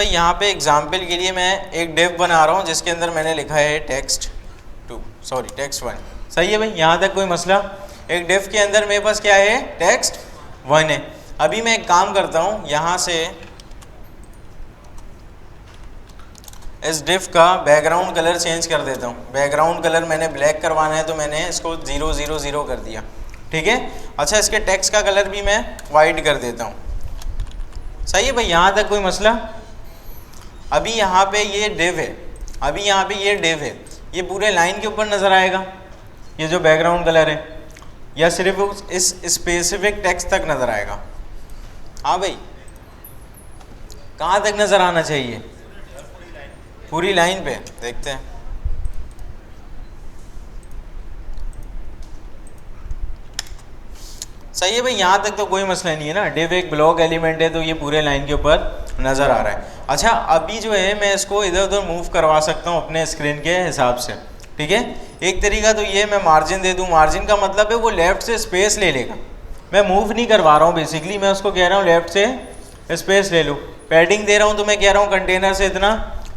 भाई यहाँ पे एग्जाम्पल के लिए मैं एक डिव बना रहा हूँ जिसके अंदर मैंने लिखा है टेक्स्ट 1। सही है भाई, यहाँ तक कोई मसला? एक डिव के अंदर मेरे पास क्या है, टेक्स्ट 1 है। अभी मैं एक काम करता हूँ, यहाँ से इस डिव का बैकग्राउंड कलर चेंज कर देता हूँ। बैकग्राउंड कलर मैंने ब्लैक करवाना है तो मैंने इसको 000 कर दिया, ठीक है। अच्छा, इसके टेक्स्ट का कलर भी मैं वाइट कर देता हूँ। सही है भाई, यहाँ तक कोई मसला? अभी यहाँ पे ये डिव है, अभी यहाँ पे ये डिव है, ये पूरे लाइन के ऊपर नज़र आएगा ये जो बैकग्राउंड कलर है, या सिर्फ इस स्पेसिफिक टेक्स्ट तक नज़र आएगा? हाँ भाई, कहाँ तक नज़र आना चाहिए? पूरी लाइन पे। देखते हैं। सही है भाई, यहाँ तक तो कोई मसला नहीं है ना। डिव एक ब्लॉक एलिमेंट है तो ये पूरे लाइन के ऊपर नज़र आ रहा है। अच्छा, अभी जो है मैं इसको इधर उधर मूव करवा सकता हूँ अपने स्क्रीन के हिसाब से, ठीक है। एक तरीका तो ये, मैं मार्जिन दे दूँ। मार्जिन का मतलब है वो लेफ़्ट से स्पेस ले लेगा। मैं मूव नहीं करवा रहा हूँ, बेसिकली मैं उसको कह रहा हूँ लेफ़्ट से स्पेस ले लो। पैडिंग दे रहा हूँ तो मैं कह रहा हूँ कंटेनर से इतना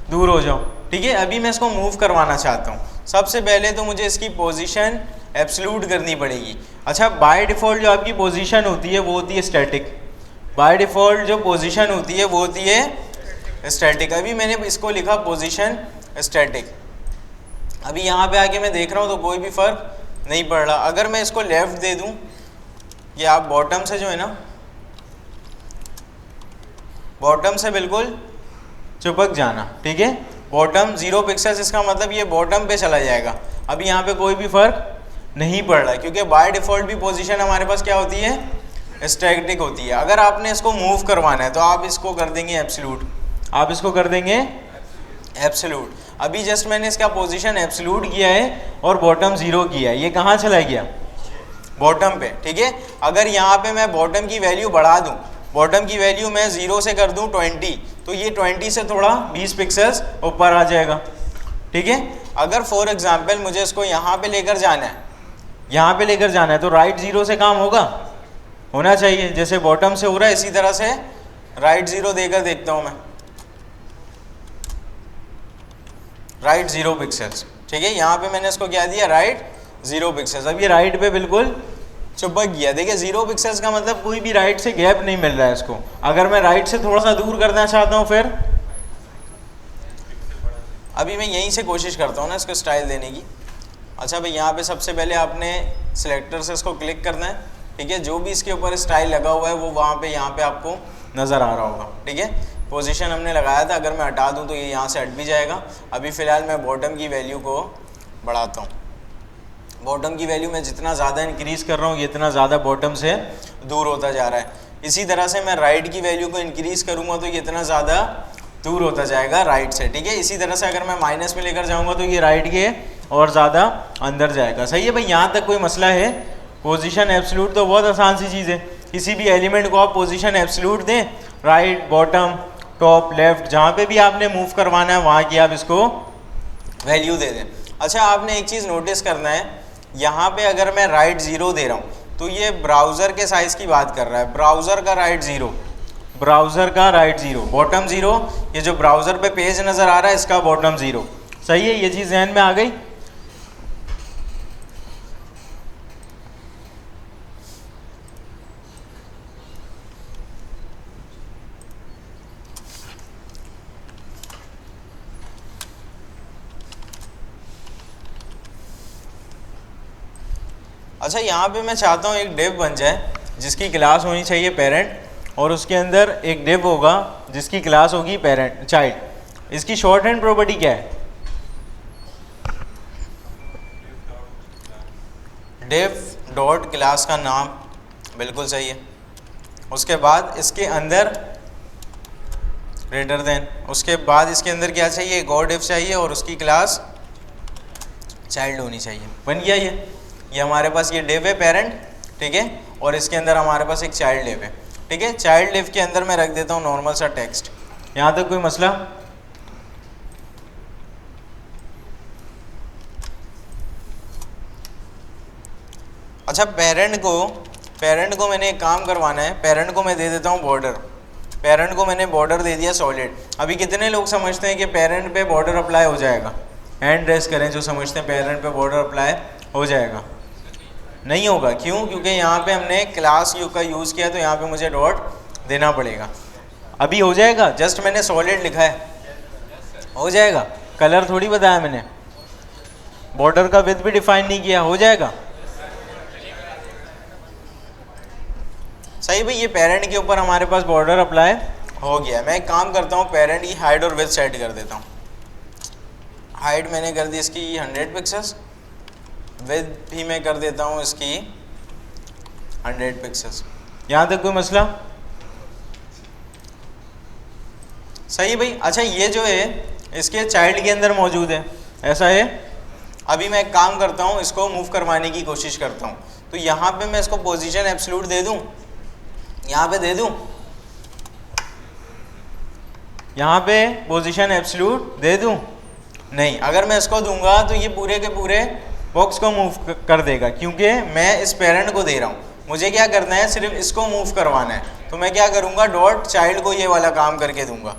दूर हो जाओ, ठीक है। अभी मैं इसको मूव करवाना चाहता हूँ। सबसे पहले तो मुझे इसकी पोजीशन एब्सोल्यूट करनी पड़ेगी। अच्छा, बाय डिफ़ॉल्ट जो आपकी पोजीशन होती है वो होती है स्टैटिक। बाय डिफ़ॉल्ट जो पोजीशन होती है वो होती है स्टैटिक। अभी मैंने इसको लिखा पोजीशन स्टैटिक। अभी यहाँ पे आके मैं देख रहा हूँ तो कोई भी फ़र्क नहीं पड़ रहा। अगर मैं इसको लेफ़्ट दे दूँ, ये आप बॉटम से जो है ना, बॉटम से बिल्कुल चिपक जाना, ठीक है। बॉटम 0 पिक्सेल्स, इसका मतलब ये बॉटम पे चला जाएगा। अभी यहाँ पे कोई भी फ़र्क नहीं पड़ रहा है क्योंकि बाय डिफ़ॉल्ट भी पोजीशन हमारे पास क्या होती है, स्टैटिक होती है। अगर आपने इसको मूव करवाना है तो आप इसको कर देंगे एब्सोल्यूट, आप इसको कर देंगे एब्सोल्यूट। अभी जस्ट मैंने इसका पोजीशन एब्सोल्यूट किया है और बॉटम 0 किया है, ये कहाँ चला गया, बॉटम पे, ठीक है। अगर यहाँ पे मैं बॉटम की वैल्यू बढ़ा दूँ, बॉटम की वैल्यू मैं 0 से कर दूँ 20, तो ये 20 से थोड़ा 20 पिक्सेल्स ऊपर आ जाएगा, ठीक है। अगर फॉर एग्जांपल मुझे इसको यहाँ पे लेकर जाना है, यहाँ पे लेकर जाना है तो राइट 0 से काम होना चाहिए। जैसे बॉटम से हो रहा है इसी तरह से राइट 0 देकर देखता हूँ मैं, राइट 0 पिक्सेल्स, ठीक है। यहाँ पे मैंने इसको क्या दिया, राइट 0 पिक्सेल्स। अब ये राइट पे बिल्कुल चिपक गया। देखिए 0 पिक्सेल्स का मतलब कोई भी राइट से गैप नहीं मिल रहा है इसको। अगर मैं राइट से थोड़ा सा दूर करना चाहता हूँ फिर अभी मैं यहीं से कोशिश करता हूँ ना इसको स्टाइल देने की। अच्छा भाई, यहाँ पे सबसे पहले आपने सिलेक्टर से इसको क्लिक करना है, ठीक है। जो भी इसके ऊपर स्टाइल लगा हुआ है वो वहाँ पे यहाँ पे आपको नज़र आ रहा होगा, ठीक है। पोजीशन हमने लगाया था, अगर मैं हटा दूँ तो ये यहाँ से हट भी जाएगा। अभी फ़िलहाल मैं बॉटम की वैल्यू को बढ़ाता हूँ। बॉटम की वैल्यू मैं जितना ज़्यादा इंक्रीज़ कर रहा हूँ इतना ज़्यादा बॉटम से दूर होता जा रहा है। इसी तरह से मैं राइट की वैल्यू को इंक्रीज़ करूँगा तो ये इतना ज़्यादा दूर होता जाएगा राइट से, ठीक है। इसी तरह से अगर मैं माइनस में लेकर जाऊँगा तो ये राइट के और ज़्यादा अंदर जाएगा। सही है भाई, यहाँ तक कोई मसला है? पोजीशन एब्सोल्यूट तो बहुत आसान सी चीज़ है। किसी भी एलिमेंट को आप पोजीशन एब्सोल्यूट दें, राइट, बॉटम, टॉप, लेफ्ट, जहाँ पे भी आपने मूव करवाना है वहाँ की आप इसको वैल्यू दे दें। अच्छा, आपने एक चीज़ नोटिस करना है, यहाँ पे अगर मैं राइट 0 दे रहा हूँ तो ये ब्राउज़र के साइज़ की बात कर रहा है। ब्राउज़र का राइट 0, ब्राउज़र का राइट 0, बॉटम 0, ये जो ब्राउज़र पे पेज नज़र आ रहा है इसका बॉटम 0। सही है, ये चीज़ ज़हन में आ गई? अच्छा, यहाँ पे मैं चाहता हूँ एक डिव बन जाए जिसकी क्लास होनी चाहिए पेरेंट, और उसके अंदर एक डिव होगा जिसकी क्लास होगी पेरेंट चाइल्ड। इसकी शॉर्ट हैंड प्रॉपर्टी क्या है? डिव डॉट क्लास का नाम, बिल्कुल सही है। उसके बाद इसके अंदर ग्रेटर देन, उसके बाद इसके अंदर क्या चाहिए, एक और डिव चाहिए और उसकी क्लास चाइल्ड होनी चाहिए। बन गया ये हमारे पास ये डिव है पेरेंट, ठीक है, और इसके अंदर हमारे पास एक चाइल्ड डिव है, ठीक है। चाइल्ड डिव के अंदर मैं रख देता हूँ नॉर्मल सा टेक्स्ट। यहाँ तक कोई मसला? अच्छा, पेरेंट को मैंने एक काम करवाना है। पेरेंट को मैं दे देता हूँ बॉर्डर, पेरेंट को मैंने बॉर्डर दे दिया सॉलिड। अभी कितने लोग समझते हैं कि पेरेंट पे बॉर्डर अप्लाई हो जाएगा? हैंड रेस करें जो समझते हैं पेरेंट पे बॉर्डर अप्लाई हो जाएगा। नहीं होगा, क्यों? क्योंकि यहाँ पे हमने क्लास यू का यूज़ किया तो यहाँ पे मुझे डॉट देना पड़ेगा। अभी हो जाएगा? जस्ट मैंने सॉलिड लिखा है, हो जाएगा। कलर थोड़ी बताया मैंने, बॉर्डर का विड्थ भी डिफाइन नहीं किया, हो जाएगा। सही भाई, ये पेरेंट के ऊपर हमारे पास बॉर्डर अप्लाई हो गया। मैं एक काम करता हूँ, पेरेंट की हाइट और विड्थ सेट कर देता हूँ। हाइट मैंने कर दी इसकी 100 पिक्सेल्स, विड्थ भी मैं कर देता हूँ इसकी 100 पिक्सेल्स। यहाँ तक कोई मसला? सही भाई। अच्छा, ये जो है इसके चाइल्ड के अंदर मौजूद है, ऐसा है। अभी मैं एक काम करता हूँ, इसको मूव करवाने की कोशिश करता हूँ। तो यहाँ पे मैं इसको पोजीशन एब्सोल्यूट दे दूँ, यहाँ पे दे दूँ, यहाँ पे पोजीशन एब्सोल्यूट दे दूँ? नहीं, अगर मैं इसको दूंगा तो ये पूरे के पूरे बॉक्स को मूव कर देगा, क्योंकि मैं इस पेरेंट को दे रहा हूँ। मुझे क्या करना है, सिर्फ इसको मूव करवाना है। तो मैं क्या करूँगा, डॉट चाइल्ड को ये वाला काम करके दूंगा।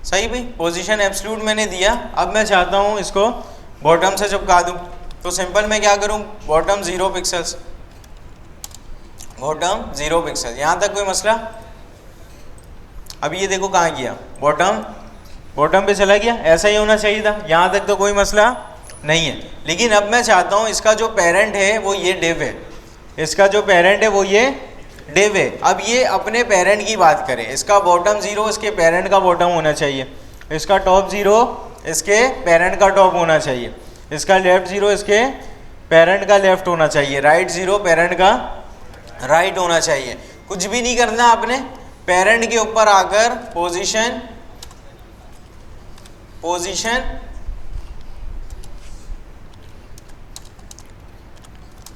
सही भाई, पोजीशन एब्सोल्यूट मैंने दिया। अब मैं चाहता हूँ इसको बॉटम से चिपका दूँ, तो सिंपल मैं क्या करूँ, बॉटम 0 पिक्सल्स, बॉटम 0 पिक्सल। यहाँ तक कोई मसला? अभी ये देखो कहाँ गया, बॉटम पे चला गया। ऐसा ही होना चाहिए था, यहाँ तक तो कोई मसला नहीं है। लेकिन अब मैं चाहता हूँ इसका जो पेरेंट है वो ये डिव है, इसका जो पेरेंट है वो ये डिव है। अब ये अपने पेरेंट की बात करें, इसका बॉटम 0 इसके पेरेंट का बॉटम होना चाहिए, इसका टॉप 0 इसके पेरेंट का टॉप होना चाहिए, इसका लेफ्ट 0 इसके पेरेंट का लेफ्ट होना चाहिए, राइट 0 पेरेंट का राइट होना चाहिए। कुछ भी नहीं करना आपने, पेरेंट के ऊपर आकर पोजीशन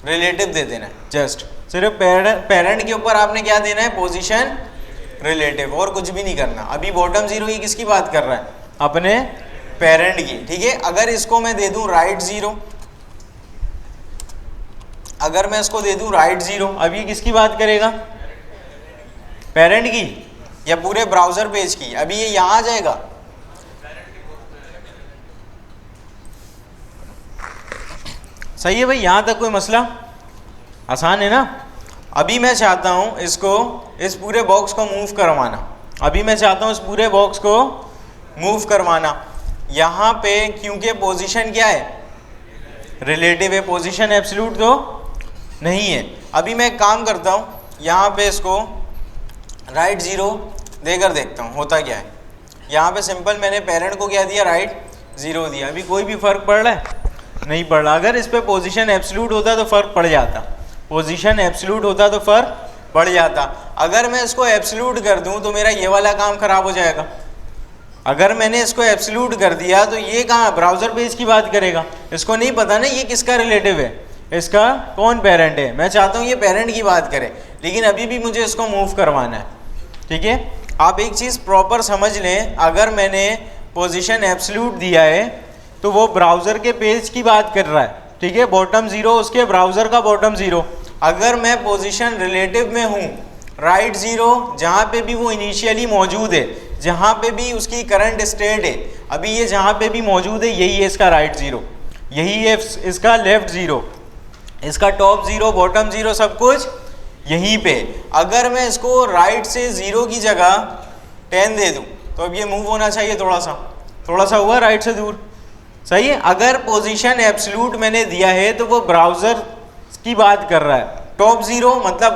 रिलेटिव दे देना है। जस्ट सिर्फ पेरेंट के ऊपर आपने क्या देना है, पोजीशन रिलेटिव, और कुछ भी नहीं करना। अभी बॉटम 0 ये किसकी बात कर रहा है, अपने पेरेंट की, ठीक है। अगर इसको मैं दे दूं राइट 0, अगर मैं इसको दे दूं राइट 0, अब ये किसकी बात करेगा, पेरेंट की या पूरे ब्राउजर पेज की? अभी ये यहाँ आ जाएगा, सही है भाई, यहाँ तक कोई मसला? आसान है ना। अभी मैं चाहता हूँ इसको, इस पूरे बॉक्स को मूव करवाना। अभी मैं चाहता हूँ इस पूरे बॉक्स को मूव करवाना। यहाँ पे क्योंकि पोजीशन क्या है, रिलेटिव है, पोजीशन एब्सोल्यूट तो नहीं है। अभी मैं एक काम करता हूँ, यहाँ पे इसको राइट 0 देकर देखता हूँ होता क्या है। यहाँ पे सिंपल मैंने पेरेंट को क्या दिया, राइट 0 दिया। अभी कोई भी फर्क पड़ रहा है? नहीं पड़ रहा। अगर इस पे पोजीशन एब्सोल्यूट होता तो फर्क पड़ जाता, पोजीशन एब्सोल्यूट होता तो फर्क पड़ जाता। अगर मैं इसको एब्सोल्यूट कर दूं तो मेरा ये वाला काम खराब हो जाएगा। अगर मैंने इसको एब्सोल्यूट कर दिया तो ये कहाँ ब्राउजर पेज की बात करेगा, इसको नहीं पता ना ये किसका रिलेटिव है, इसका कौन पेरेंट है। मैं चाहता हूँ ये पेरेंट की बात करे, लेकिन अभी भी मुझे इसको मूव करवाना है, ठीक है। आप एक चीज़ प्रॉपर समझ लें, अगर मैंने पोजीशन एब्सोल्यूट दिया है तो वो ब्राउज़र के पेज की बात कर रहा है, ठीक है। बॉटम 0 उसके ब्राउज़र का बॉटम 0। अगर मैं पोजीशन रिलेटिव में हूँ, राइट 0 जहाँ पे भी वो इनिशियली मौजूद है, जहाँ पे भी उसकी करंट स्टेट है, अभी ये जहाँ पे भी मौजूद है यही है इसका राइट 0, यही है इसका लेफ्ट 0, इसका टॉप 0, बॉटम 0, सब कुछ यहीं पे। अगर मैं इसको राइट से 0 की जगह 10 दे दूँ तो अब ये मूव होना चाहिए, थोड़ा सा हुआ राइट से दूर, सही है। अगर पोजीशन एब्सोल्यूट मैंने दिया है तो वो ब्राउज़र की बात कर रहा है। टॉप 0 मतलब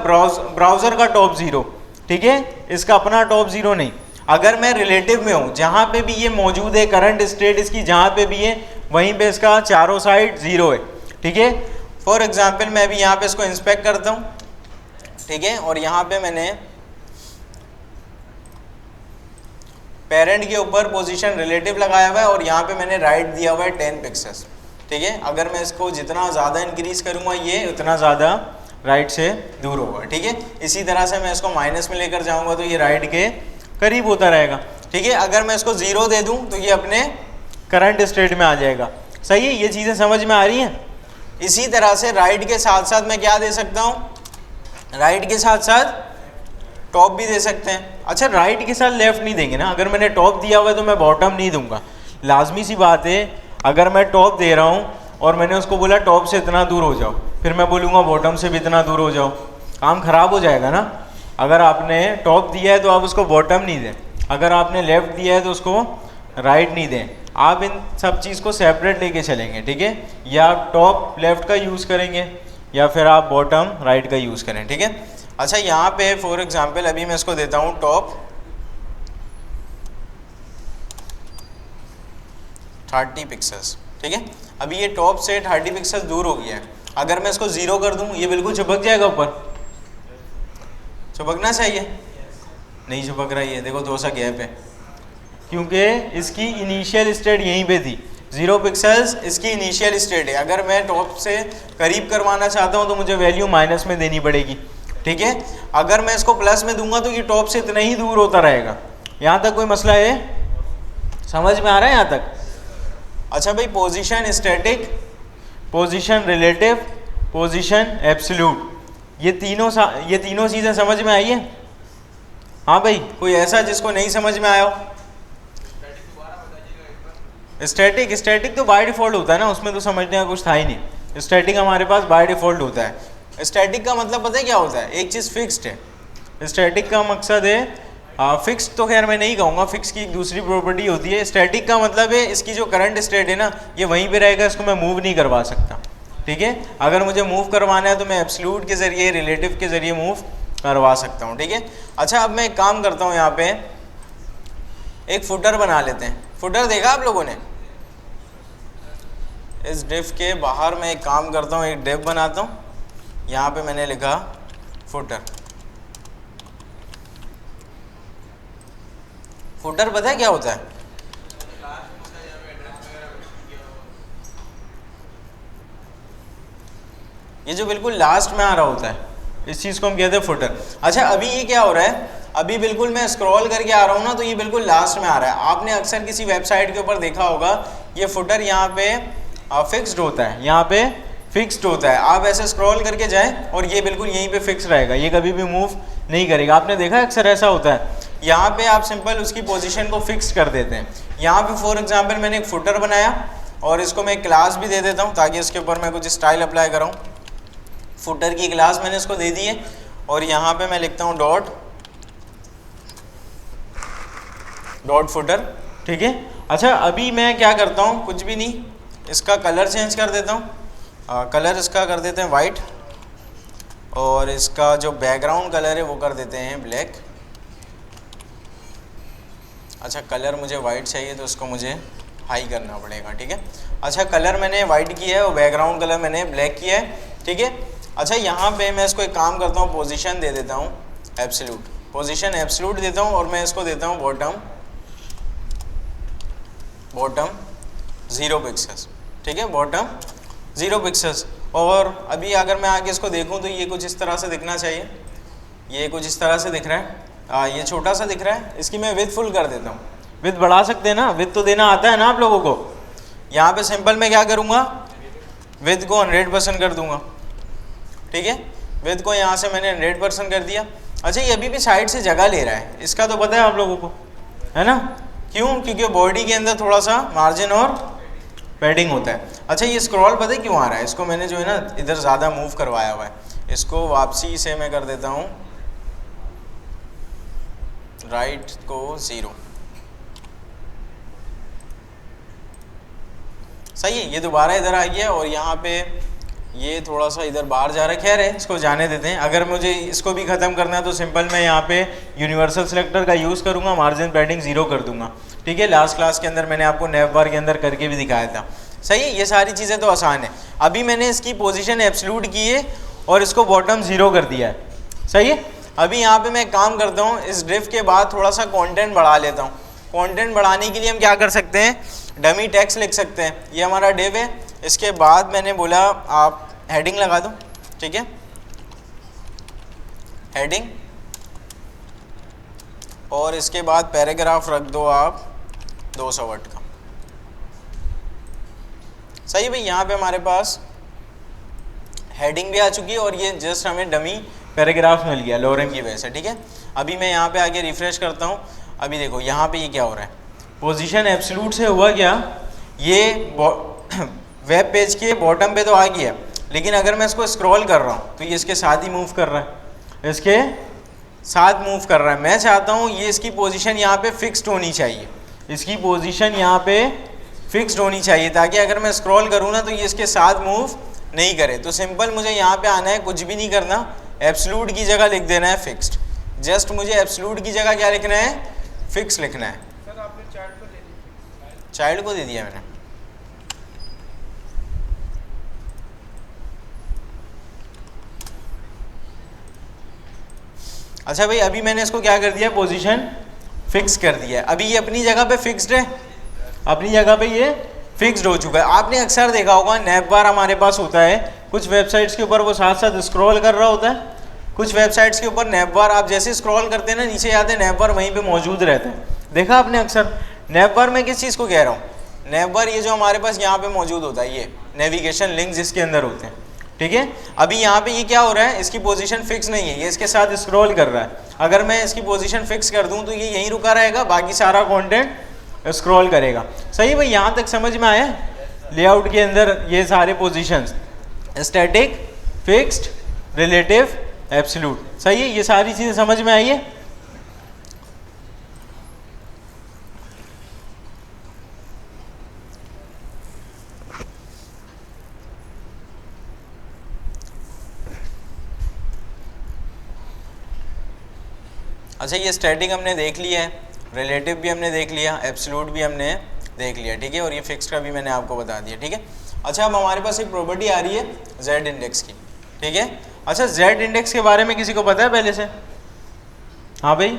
ब्राउज़र का टॉप 0, ठीक है, इसका अपना टॉप 0 नहीं। अगर मैं रिलेटिव में हूँ, जहाँ पे भी ये मौजूद है, करंट स्टेट इसकी जहाँ पे भी है, वहीं पे इसका चारों साइड 0 है, ठीक है। फॉर एग्जाम्पल मैं अभी यहाँ पे इसको इंस्पेक्ट करता हूँ, ठीक है, और यहाँ पे मैंने पेरेंट के ऊपर पोजीशन रिलेटिव लगाया हुआ है और यहाँ पे मैंने राइट दिया हुआ है 10 पिक्सेल्स, ठीक है। अगर मैं इसको जितना ज़्यादा इंक्रीज करूँगा ये उतना ज़्यादा राइट से दूर होगा, ठीक है। इसी तरह से मैं इसको माइनस में लेकर जाऊँगा तो ये राइट के करीब होता रहेगा, ठीक है। अगर मैं इसको 0 दे दूँ तो ये अपने करंट स्टेट में आ जाएगा। सही है, ये चीज़ें समझ में आ रही हैं। इसी तरह से राइट के साथ साथ मैं क्या दे सकता हूँ, राइट के साथ साथ टॉप भी दे सकते हैं। अच्छा, राइट के साथ लेफ्ट नहीं देंगे ना, अगर मैंने टॉप दिया हुआ है तो मैं बॉटम नहीं दूंगा, लाजमी सी बात है। अगर मैं टॉप दे रहा हूँ और मैंने उसको बोला टॉप से इतना दूर हो जाओ, फिर मैं बोलूँगा बॉटम से भी इतना दूर हो जाओ, काम ख़राब हो जाएगा ना। अगर आपने टॉप दिया है तो आप उसको बॉटम नहीं दें, अगर आपने लेफ़्ट दिया है तो उसको राइट नहीं दें। आप इन सब चीज़ को सेपरेट लेके चलेंगे, ठीक है। या आप टॉप लेफ़्ट का यूज़ करेंगे या फिर आप बॉटम राइट का यूज़ करें, ठीक है। अच्छा, यहाँ पे फॉर एग्जांपल अभी मैं इसको देता हूँ टॉप 30 पिक्सल्स, ठीक है। अभी ये टॉप से 30 पिक्सल्स दूर हो गया है। अगर मैं इसको 0 कर दूँ, ये बिल्कुल चिपक जाएगा ऊपर, चिपकना चाहिए, नहीं चिपक रहा है। देखो थोड़ा सा गैप है, क्योंकि इसकी इनिशियल स्टेट यहीं पे थी। 0 पिक्सल्स इसकी इनिशियल स्टेट है। अगर मैं टॉप से करीब करवाना चाहता हूँ तो मुझे वैल्यू माइनस में देनी पड़ेगी, ठीक है। अगर मैं इसको प्लस में दूंगा तो ये टॉप से इतना ही दूर होता रहेगा। यहाँ तक कोई मसला है, समझ में आ रहा है यहाँ तक? अच्छा भाई, position static, position relative, position absolute, ये तीनों चीज़ें समझ में आई है? हाँ भाई, कोई ऐसा जिसको नहीं समझ में आया हो? स्टैटिक तो बाय डिफ़ॉल्ट होता है ना, उसमें तो समझने का कुछ था ही नहीं। स्टैटिक हमारे पास बाय डिफ़ॉल्ट होता है। स्टैटिक का मतलब पता है क्या होता है? एक चीज़ फिक्स्ड है। स्टैटिक का मकसद है, फिक्स तो खैर मैं नहीं कहूँगा, फिक्स की एक दूसरी प्रॉपर्टी होती है। स्टैटिक का मतलब है इसकी जो करंट स्टेट है ना, ये वहीं पे रहेगा, इसको मैं मूव नहीं करवा सकता, ठीक है। अगर मुझे मूव करवाना है तो मैं एब्सोल्यूट के ज़रिए, रिलेटिव के ज़रिए मूव करवा सकता हूँ, ठीक है। अच्छा, अब मैं एक काम करता हूँ, यहाँ पे एक फुटर बना लेते हैं। फुटर देखा आप लोगों ने? इस डिफ के बाहर मैं एक काम करता हूँ, एक डिफ बनाता हूँ, यहाँ पे मैंने लिखा फुटर। फुटर पता है क्या होता है? ये जो बिल्कुल लास्ट में आ रहा होता है, इस चीज़ को हम कहते हैं फुटर। अच्छा, अभी ये क्या हो रहा है, अभी बिल्कुल मैं स्क्रॉल करके आ रहा हूँ ना, तो ये बिल्कुल लास्ट में आ रहा है। आपने अक्सर किसी वेबसाइट के ऊपर देखा होगा, ये फुटर यहाँ पे फिक्स्ड होता है, यहाँ पे फिक्स्ड होता है। आप ऐसे स्क्रॉल करके जाएं और ये बिल्कुल यहीं पे फिक्स रहेगा, ये कभी भी मूव नहीं करेगा। आपने देखा अक्सर ऐसा होता है। यहाँ पे आप सिंपल उसकी पोजीशन को फिक्स कर देते हैं। यहाँ पे फॉर एग्जांपल मैंने एक फुटर बनाया और इसको मैं क्लास भी दे देता हूँ ताकि इसके ऊपर मैं कुछ स्टाइल अप्लाई कराऊँ। फुटर की क्लास मैंने इसको दे दी है और यहाँ पे मैं लिखता हूँ डॉट फुटर, ठीक है। अच्छा, अभी मैं क्या करता हूँ, कुछ भी नहीं, इसका कलर चेंज कर देता हूँ। कलर इसका कर देते हैं वाइट और इसका जो बैकग्राउंड कलर है वो कर देते हैं ब्लैक। अच्छा, कलर मुझे वाइट चाहिए तो इसको मुझे हाई करना पड़ेगा, ठीक है। अच्छा, कलर मैंने वाइट किया है और बैकग्राउंड कलर मैंने ब्लैक किया है, ठीक है। अच्छा, यहाँ पे मैं इसको एक काम करता हूँ, पोजीशन दे देता हूँ एब्सोल्यूट, पोजीशन एब्सोल्यूट देता हूँ और मैं इसको देता हूँ बॉटम 0 पिक्सल्स, ठीक है, बॉटम 0 पिक्सल्स। और अभी अगर मैं आगे इसको देखूँ तो ये कुछ इस तरह से दिखना चाहिए, ये कुछ इस तरह से दिख रहा है, ये छोटा सा दिख रहा है। इसकी मैं विड्थ फुल कर देता हूँ। विड्थ बढ़ा सकते हैं ना, विड्थ तो देना आता है ना आप लोगों को। यहाँ पे सिंपल मैं क्या करूँगा, विड्थ को 100% कर दूँगा, ठीक है। विड्थ को यहाँ से मैंने 100% कर दिया। अच्छा, ये अभी भी साइड से जगह ले रहा है, इसका तो पता है आप लोगों को, है ना? क्यों? क्योंकि बॉडी के अंदर थोड़ा सा मार्जिन और पैडिंग होता है। अच्छा, ये स्क्रॉल पता है क्यों आ रहा है? इसको मैंने जो है ना इधर ज़्यादा मूव करवाया हुआ है, इसको वापसी से मैं कर देता हूँ राइट को 0। सही है, ये दोबारा इधर आ गया और यहाँ पे ये थोड़ा सा इधर बाहर जा रहा है। खैर है, इसको जाने देते हैं। अगर मुझे इसको भी ख़त्म करना है तो सिंपल मैं यहाँ पे यूनिवर्सल सिलेक्टर का यूज़ करूँगा, मार्जिन पैडिंग 0 कर दूंगा, ठीक है। लास्ट क्लास के अंदर मैंने आपको नैव बार के अंदर करके भी दिखाया था। सही है, ये सारी चीज़ें तो आसान है। अभी मैंने इसकी पोजीशन एब्सोल्यूट की है और इसको बॉटम 0 कर दिया है। सही है, अभी यहाँ पे मैं काम करता हूँ, इस डिफ के बाद थोड़ा सा कंटेंट बढ़ा लेता हूँ। कंटेंट बढ़ाने के लिए हम क्या कर सकते हैं, डमी टेक्स्ट लिख सकते हैं। ये हमारा डिव है, इसके बाद मैंने बोला आप हेडिंग लगा दो, ठीक है, हेडिंग, और इसके बाद पैराग्राफ रख दो आप 200 वर्ड का। सही है भाई, यहाँ पे हमारे पास हेडिंग भी आ चुकी है और ये जस्ट हमें डमी पैराग्राफ मिल गया लोरेम की वजह से, ठीक है। अभी मैं यहाँ पे आके रिफ्रेश करता हूँ। अभी देखो यहाँ पे ये क्या हो रहा है, पोजीशन एब्सोल्यूट से हुआ क्या, ये वेब पेज के बॉटम पे तो आ गया, लेकिन अगर मैं इसको स्क्रॉल कर रहा हूँ तो ये इसके साथ ही मूव कर रहा है, इसके साथ मूव कर रहा है। मैं चाहता हूँ ये इसकी पोजीशन यहाँ पे फिक्स्ड होनी चाहिए, इसकी पोजीशन यहाँ पे फिक्स्ड होनी चाहिए, ताकि अगर मैं स्क्रॉल करूँ ना तो ये इसके साथ मूव नहीं करे। तो सिंपल मुझे यहाँ पे आना है, कुछ भी नहीं करना, एब्सोल्यूट की जगह लिख देना है फिक्स्ड। जस्ट मुझे एब्सोल्यूट की जगह क्या लिखना है, फिक्स लिखना है। सर आपने चाइल्ड को दे दिया, चाइल्ड को दे दिया मैंने। अच्छा भाई, अभी मैंने इसको क्या कर दिया, पोजीशन फिक्स कर दिया है। अभी ये अपनी जगह पे फिक्स्ड है, अपनी जगह पे ये फिक्स्ड हो चुका है। आपने अक्सर देखा होगा नैप बार हमारे पास होता है, कुछ वेबसाइट्स के ऊपर वो साथ साथ स्क्रॉल कर रहा होता है, कुछ वेबसाइट्स के ऊपर नैप बार आप जैसे स्क्रॉल करते हैं ना नीचे आते हैं, नैप बार वहीं पे मौजूद रहते हैं। देखा आपने अक्सर। नैप बार में किस चीज़ को कह रहा हूँ, नैप बार ये जो हमारे पास यहाँ पे मौजूद होता है, ये नेविगेशन लिंक्स इसके अंदर होते हैं, ठीक है। अभी यहाँ पे ये क्या हो रहा है, इसकी पोजीशन फिक्स नहीं है, ये इसके साथ स्क्रॉल कर रहा है। अगर मैं इसकी पोजीशन फिक्स कर दूँ तो ये यहीं रुका रहेगा, बाकी सारा कंटेंट स्क्रॉल करेगा। सही भाई, यहाँ तक समझ में आया। लेआउट के अंदर ये सारे positions, static, fixed, relative, absolute, सही है, ये सारी चीज़ें समझ में आई है। अच्छा, ये स्टैटिक हमने देख लिया है, रिलेटिव भी हमने देख लिया, एब्सोल्यूट भी हमने देख लिया, ठीक है। और ये फिक्स का भी मैंने आपको बता दिया, ठीक है। अच्छा, अब हमारे पास एक प्रॉपर्टी आ रही है जेड इंडेक्स की, ठीक है। अच्छा, जेड इंडेक्स के बारे में किसी को पता है पहले से? हाँ भाई।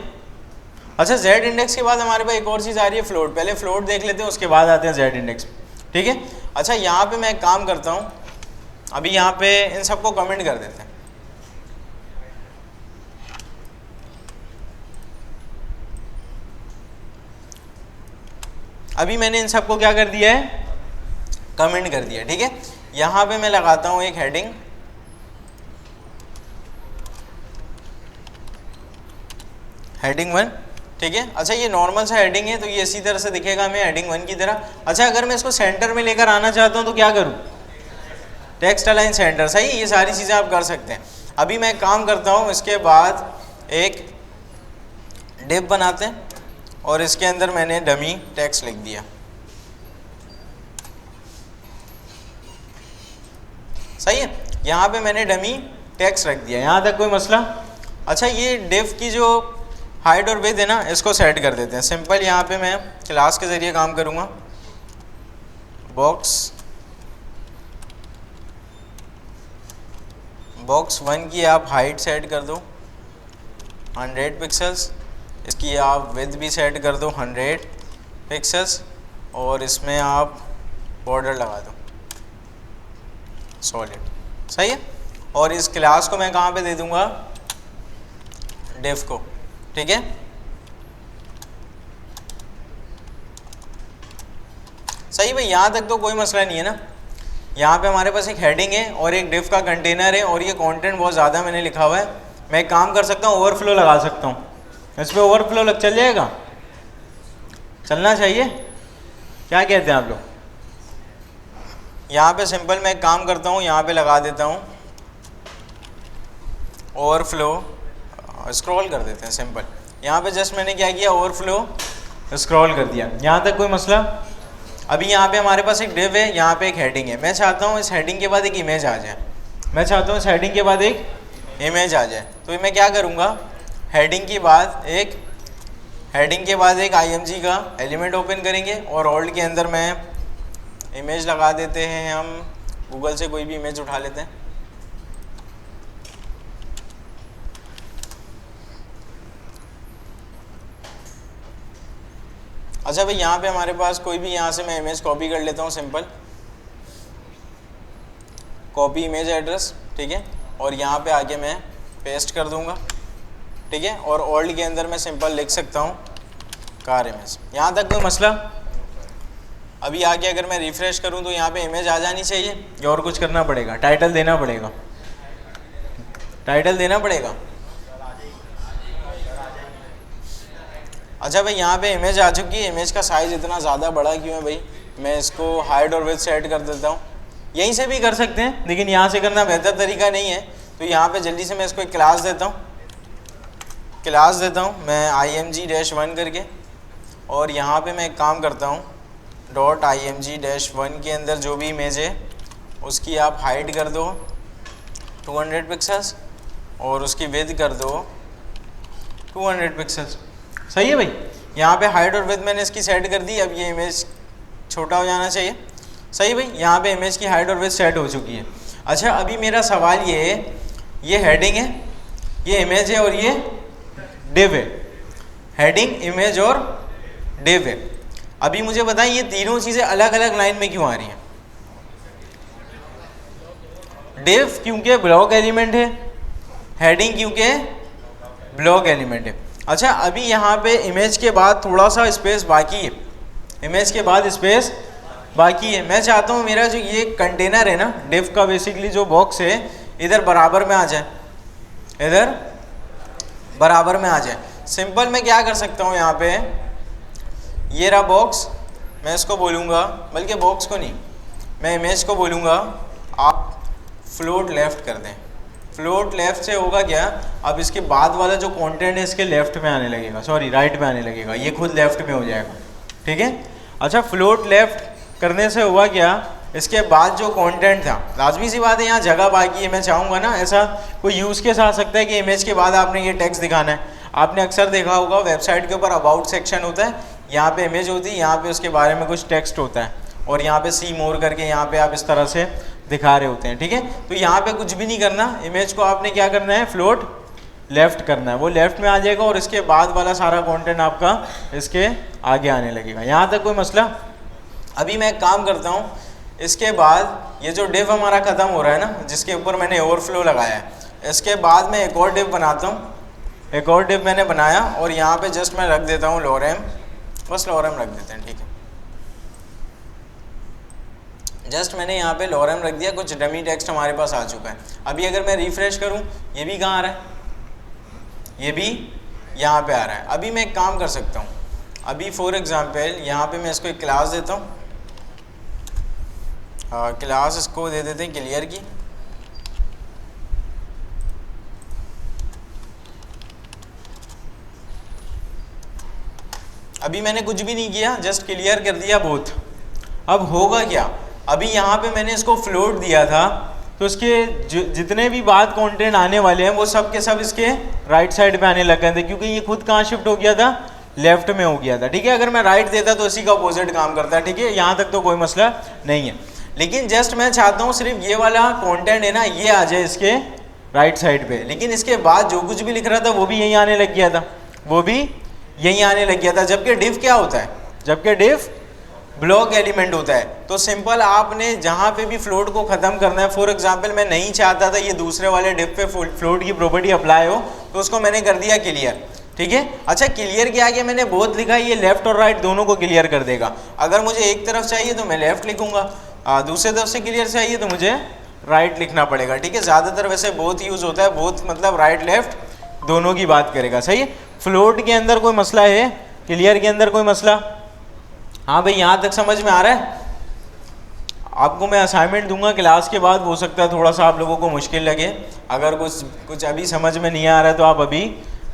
अच्छा, जेड इंडेक्स के बाद हमारे पास एक और चीज़ आ रही है फ्लोट। पहले फ्लोट देख लेते हैं, उसके बाद आते हैं जेड इंडेक्स, ठीक है। अच्छा, यहाँ पे मैं एक काम करता हूँ, अभी यहाँ पे इन सबको कमेंट कर देते हैं। अभी मैंने इन सबको क्या कर दिया है, कमेंट कर दिया, ठीक है। यहाँ पे मैं लगाता हूँ एक हेडिंग, हेडिंग 1, ठीक है। अच्छा, ये नॉर्मल सा हेडिंग है तो ये इसी तरह से दिखेगा हमें, हेडिंग 1 की तरह। अच्छा, अगर मैं इसको सेंटर में लेकर आना चाहता हूँ तो क्या करूँ, टेक्स्ट अलाइन सेंटर, सही। ये सारी चीज़ें आप कर सकते हैं। अभी मैं काम करता हूँ, इसके बाद एक डिव बनाते हैं और इसके अंदर मैंने डमी टेक्स्ट लिख दिया, सही है। यहाँ पे मैंने डमी टेक्स्ट रख दिया, यहाँ तक कोई मसला। अच्छा, ये डिव की जो हाइट और विड्थ है ना, इसको सेट कर देते हैं। सिंपल यहाँ पे मैं क्लास के ज़रिए काम करूँगा। बॉक्स 1 की आप हाइट सेट कर दो 100 पिक्सल्स, इसकी आप विड्थ भी सेट कर दो 100 पिक्सल्स, और इसमें आप बॉर्डर लगा दो सॉलिड, सही है। और इस क्लास को मैं कहाँ पे दे दूँगा, डिव को, ठीक है। सही भाई, यहाँ तक तो कोई मसला नहीं है ना। यहाँ पे हमारे पास एक हेडिंग है और एक डिव का कंटेनर है, और ये कंटेंट बहुत ज़्यादा मैंने लिखा हुआ है। मैं एक काम कर सकता हूँ, ओवरफ्लो लगा सकता हूँ, इस पर ओवरफ्लो लग चल जाएगा, चलना चाहिए, क्या कहते हैं आप लोग? यहाँ पे सिंपल मैं एक काम करता हूँ, यहाँ पे लगा देता हूँ ओवरफ्लो, स्क्रॉल कर देते हैं सिंपल। यहाँ पे जस्ट मैंने क्या किया, ओवरफ्लो स्क्रॉल कर दिया, यहाँ तक कोई मसला। अभी यहाँ पे हमारे पास एक डिव है, यहाँ पे एक हेडिंग है। मैं चाहता हूँ इस हेडिंग के बाद एक इमेज आ जाए, मैं चाहता हूँ इस हेडिंग के बाद एक इमेज आ जाए। तो मैं क्या करूँगा, हेडिंग के बाद एक IMG का एलिमेंट ओपन करेंगे और ऑल्ट के अंदर मैं इमेज लगा देते हैं, हम गूगल से कोई भी इमेज उठा लेते हैं। अच्छा भाई, यहाँ पे हमारे पास कोई भी, यहाँ से मैं इमेज कॉपी कर लेता हूँ, सिंपल कॉपी इमेज एड्रेस, ठीक है। और यहाँ पे आके मैं पेस्ट कर दूँगा, ठीक है। और ऑल्ट के अंदर मैं सिंपल लिख सकता हूँ कार इमेज, यहाँ तक कोई मसला? अभी आके अगर मैं रिफ्रेश करूं तो यहाँ पे इमेज आ जानी चाहिए या और कुछ करना पड़ेगा? टाइटल देना पड़ेगा, टाइटल देना पड़ेगा। अच्छा भाई यहाँ पे इमेज आ चुकी है। इमेज का साइज़ इतना ज़्यादा बड़ा क्यों है भाई? मैं इसको हाइट और विड्थ सेट कर देता हूँ। यहीं से भी कर सकते हैं लेकिन यहाँ से करना बेहतर तरीका नहीं है, तो यहाँ पे जल्दी से मैं इसको एक क्लास देता हूँ, क्लास देता हूँ मैं img-1 करके, और यहाँ पे मैं एक काम करता हूँ .img-1 के अंदर जो भी इमेज है उसकी आप हाइट कर दो 200 पिक्सल्स और उसकी विड्थ कर दो 200 पिक्सल्स। सही है भाई? यहाँ पे हाइट और विड्थ मैंने इसकी सेट कर दी। अब ये इमेज छोटा हो जाना चाहिए। सही भाई? यहाँ पे इमेज की हाइट और विड्थ सेट हो चुकी है। अच्छा अभी मेरा सवाल ये है, ये हेडिंग है, ये इमेज है और ये डिव है। हेडिंग, इमेज और डिव है। अभी मुझे बताएं ये तीनों चीज़ें अलग अलग लाइन में क्यों आ रही हैं? डिव क्योंकि ब्लॉक एलिमेंट है, हेडिंग क्योंकि ब्लॉक एलिमेंट है। अच्छा अभी यहाँ पे इमेज के बाद थोड़ा सा स्पेस बाकी है, इमेज के बाद स्पेस बाकी है। मैं चाहता हूँ मेरा जो ये कंटेनर है ना डिव का, बेसिकली जो बॉक्स है इधर बराबर में आ जाए, इधर बराबर में आ जाए। सिंपल मैं क्या कर सकता हूँ, यहाँ पे ये रहा बॉक्स, मैं इसको बोलूँगा, बल्कि बॉक्स को नहीं, मैं इमेज को बोलूँगा आप फ्लोट लेफ़्ट कर दें। फ्लोट लेफ़्ट से होगा क्या, अब इसके बाद वाला जो कंटेंट है इसके लेफ़्ट में आने लगेगा, सॉरी राइट में आने लगेगा, ये खुद लेफ़्ट में हो जाएगा। ठीक है? अच्छा फ्लोट लेफ़्ट करने से हुआ क्या, इसके बाद जो कंटेंट था, लाजमी सी बात है यहाँ जगह बाकी है। मैं चाहूँगा ना ऐसा कोई यूज़ केस आ सकता है कि इमेज के बाद आपने ये टेक्स्ट दिखाना है। आपने अक्सर देखा होगा वेबसाइट के ऊपर अबाउट सेक्शन होता है, यहाँ पे इमेज होती है, यहाँ पे उसके बारे में कुछ टेक्स्ट होता है और यहाँ पे सी मोर करके यहाँ पे आप इस तरह से दिखा रहे होते हैं। ठीक है? तो यहाँ पे कुछ भी नहीं करना, इमेज को आपने क्या करना है, फ्लोट लेफ़्ट करना है, वो लेफ़्ट में आ जाएगा और इसके बाद वाला सारा कंटेंट आपका इसके आगे आने लगेगा। यहाँ तक कोई मसला? अभी मैं एक काम करता हूँ, इसके बाद ये जो डिव हमारा ख़त्म हो रहा है ना, जिसके ऊपर मैंने ओवरफ्लो लगाया है, इसके बाद मैं एक और डिव बनाता हूँ। एक और डिव मैंने बनाया और यहाँ पे जस्ट मैं रख देता हूँ लोरेम, बस लोरेम रख देते हैं। ठीक है? जस्ट मैंने यहाँ पे लोरेम रख दिया, कुछ डमी टेक्स्ट हमारे पास आ चुका है। अभी अगर मैं रिफ़्रेश करूँ, ये भी कहाँ आ रहा है, ये भी यहाँ पे आ रहा है। अभी मैं एक काम कर सकता हूँ, अभी फॉर एग्ज़ाम्पल यहाँ पे मैं इसको एक क्लास देता हूँ, क्लास इसको दे देते हैं क्लियर की। अभी मैंने कुछ भी नहीं किया, जस्ट क्लियर कर दिया बोथ। अब होगा क्या, अभी यहाँ पे मैंने इसको फ्लोट दिया था तो इसके जितने भी बाद कंटेंट आने वाले हैं वो सब के सब इसके राइट साइड पे आने लग गए थे, क्योंकि ये खुद कहाँ शिफ्ट हो गया था, लेफ्ट में हो गया था। ठीक है? अगर मैं राइट देता तो इसी का अपोजिट काम करता है। ठीक है? यहाँ तक तो कोई मसला नहीं है, लेकिन जस्ट मैं चाहता हूँ सिर्फ ये वाला कंटेंट है ना, ये आ जाए इसके राइट साइड पे, लेकिन इसके बाद जो कुछ भी लिख रहा था वो भी यहीं आने लग गया था, वो भी यहीं आने लग गया था। जबकि डिव क्या होता है, जबकि डिव ब्लॉक एलिमेंट होता है। तो सिंपल आपने जहाँ पे भी फ्लोट को ख़त्म करना है, फॉर एग्जांपल मैं नहीं चाहता था ये दूसरे वाले डिव पे फ्लोट की प्रॉपर्टी अप्लाई हो, तो उसको मैंने कर दिया क्लियर। ठीक है? अच्छा क्लियर के आगे मैंने बोथ लिखा, ये लेफ़्ट और राइट दोनों को क्लियर कर देगा। अगर मुझे एक तरफ चाहिए तो मैं लेफ़्ट लिखूँगा, दूसरे तरफ से क्लियर चाहिए तो मुझे राइट लिखना पड़ेगा। ठीक है? ज़्यादातर वैसे बोथ यूज़ होता है, बोथ मतलब राइट लेफ़्ट दोनों की बात करेगा। सही है? फ्लोट के अंदर कोई मसला है, क्लियर के अंदर कोई मसला? हाँ भाई यहाँ तक समझ में आ रहा है? आपको मैं असाइनमेंट दूंगा क्लास के बाद, हो सकता है थोड़ा सा आप लोगों को मुश्किल लगे। अगर कुछ अभी समझ में नहीं आ रहा है तो आप अभी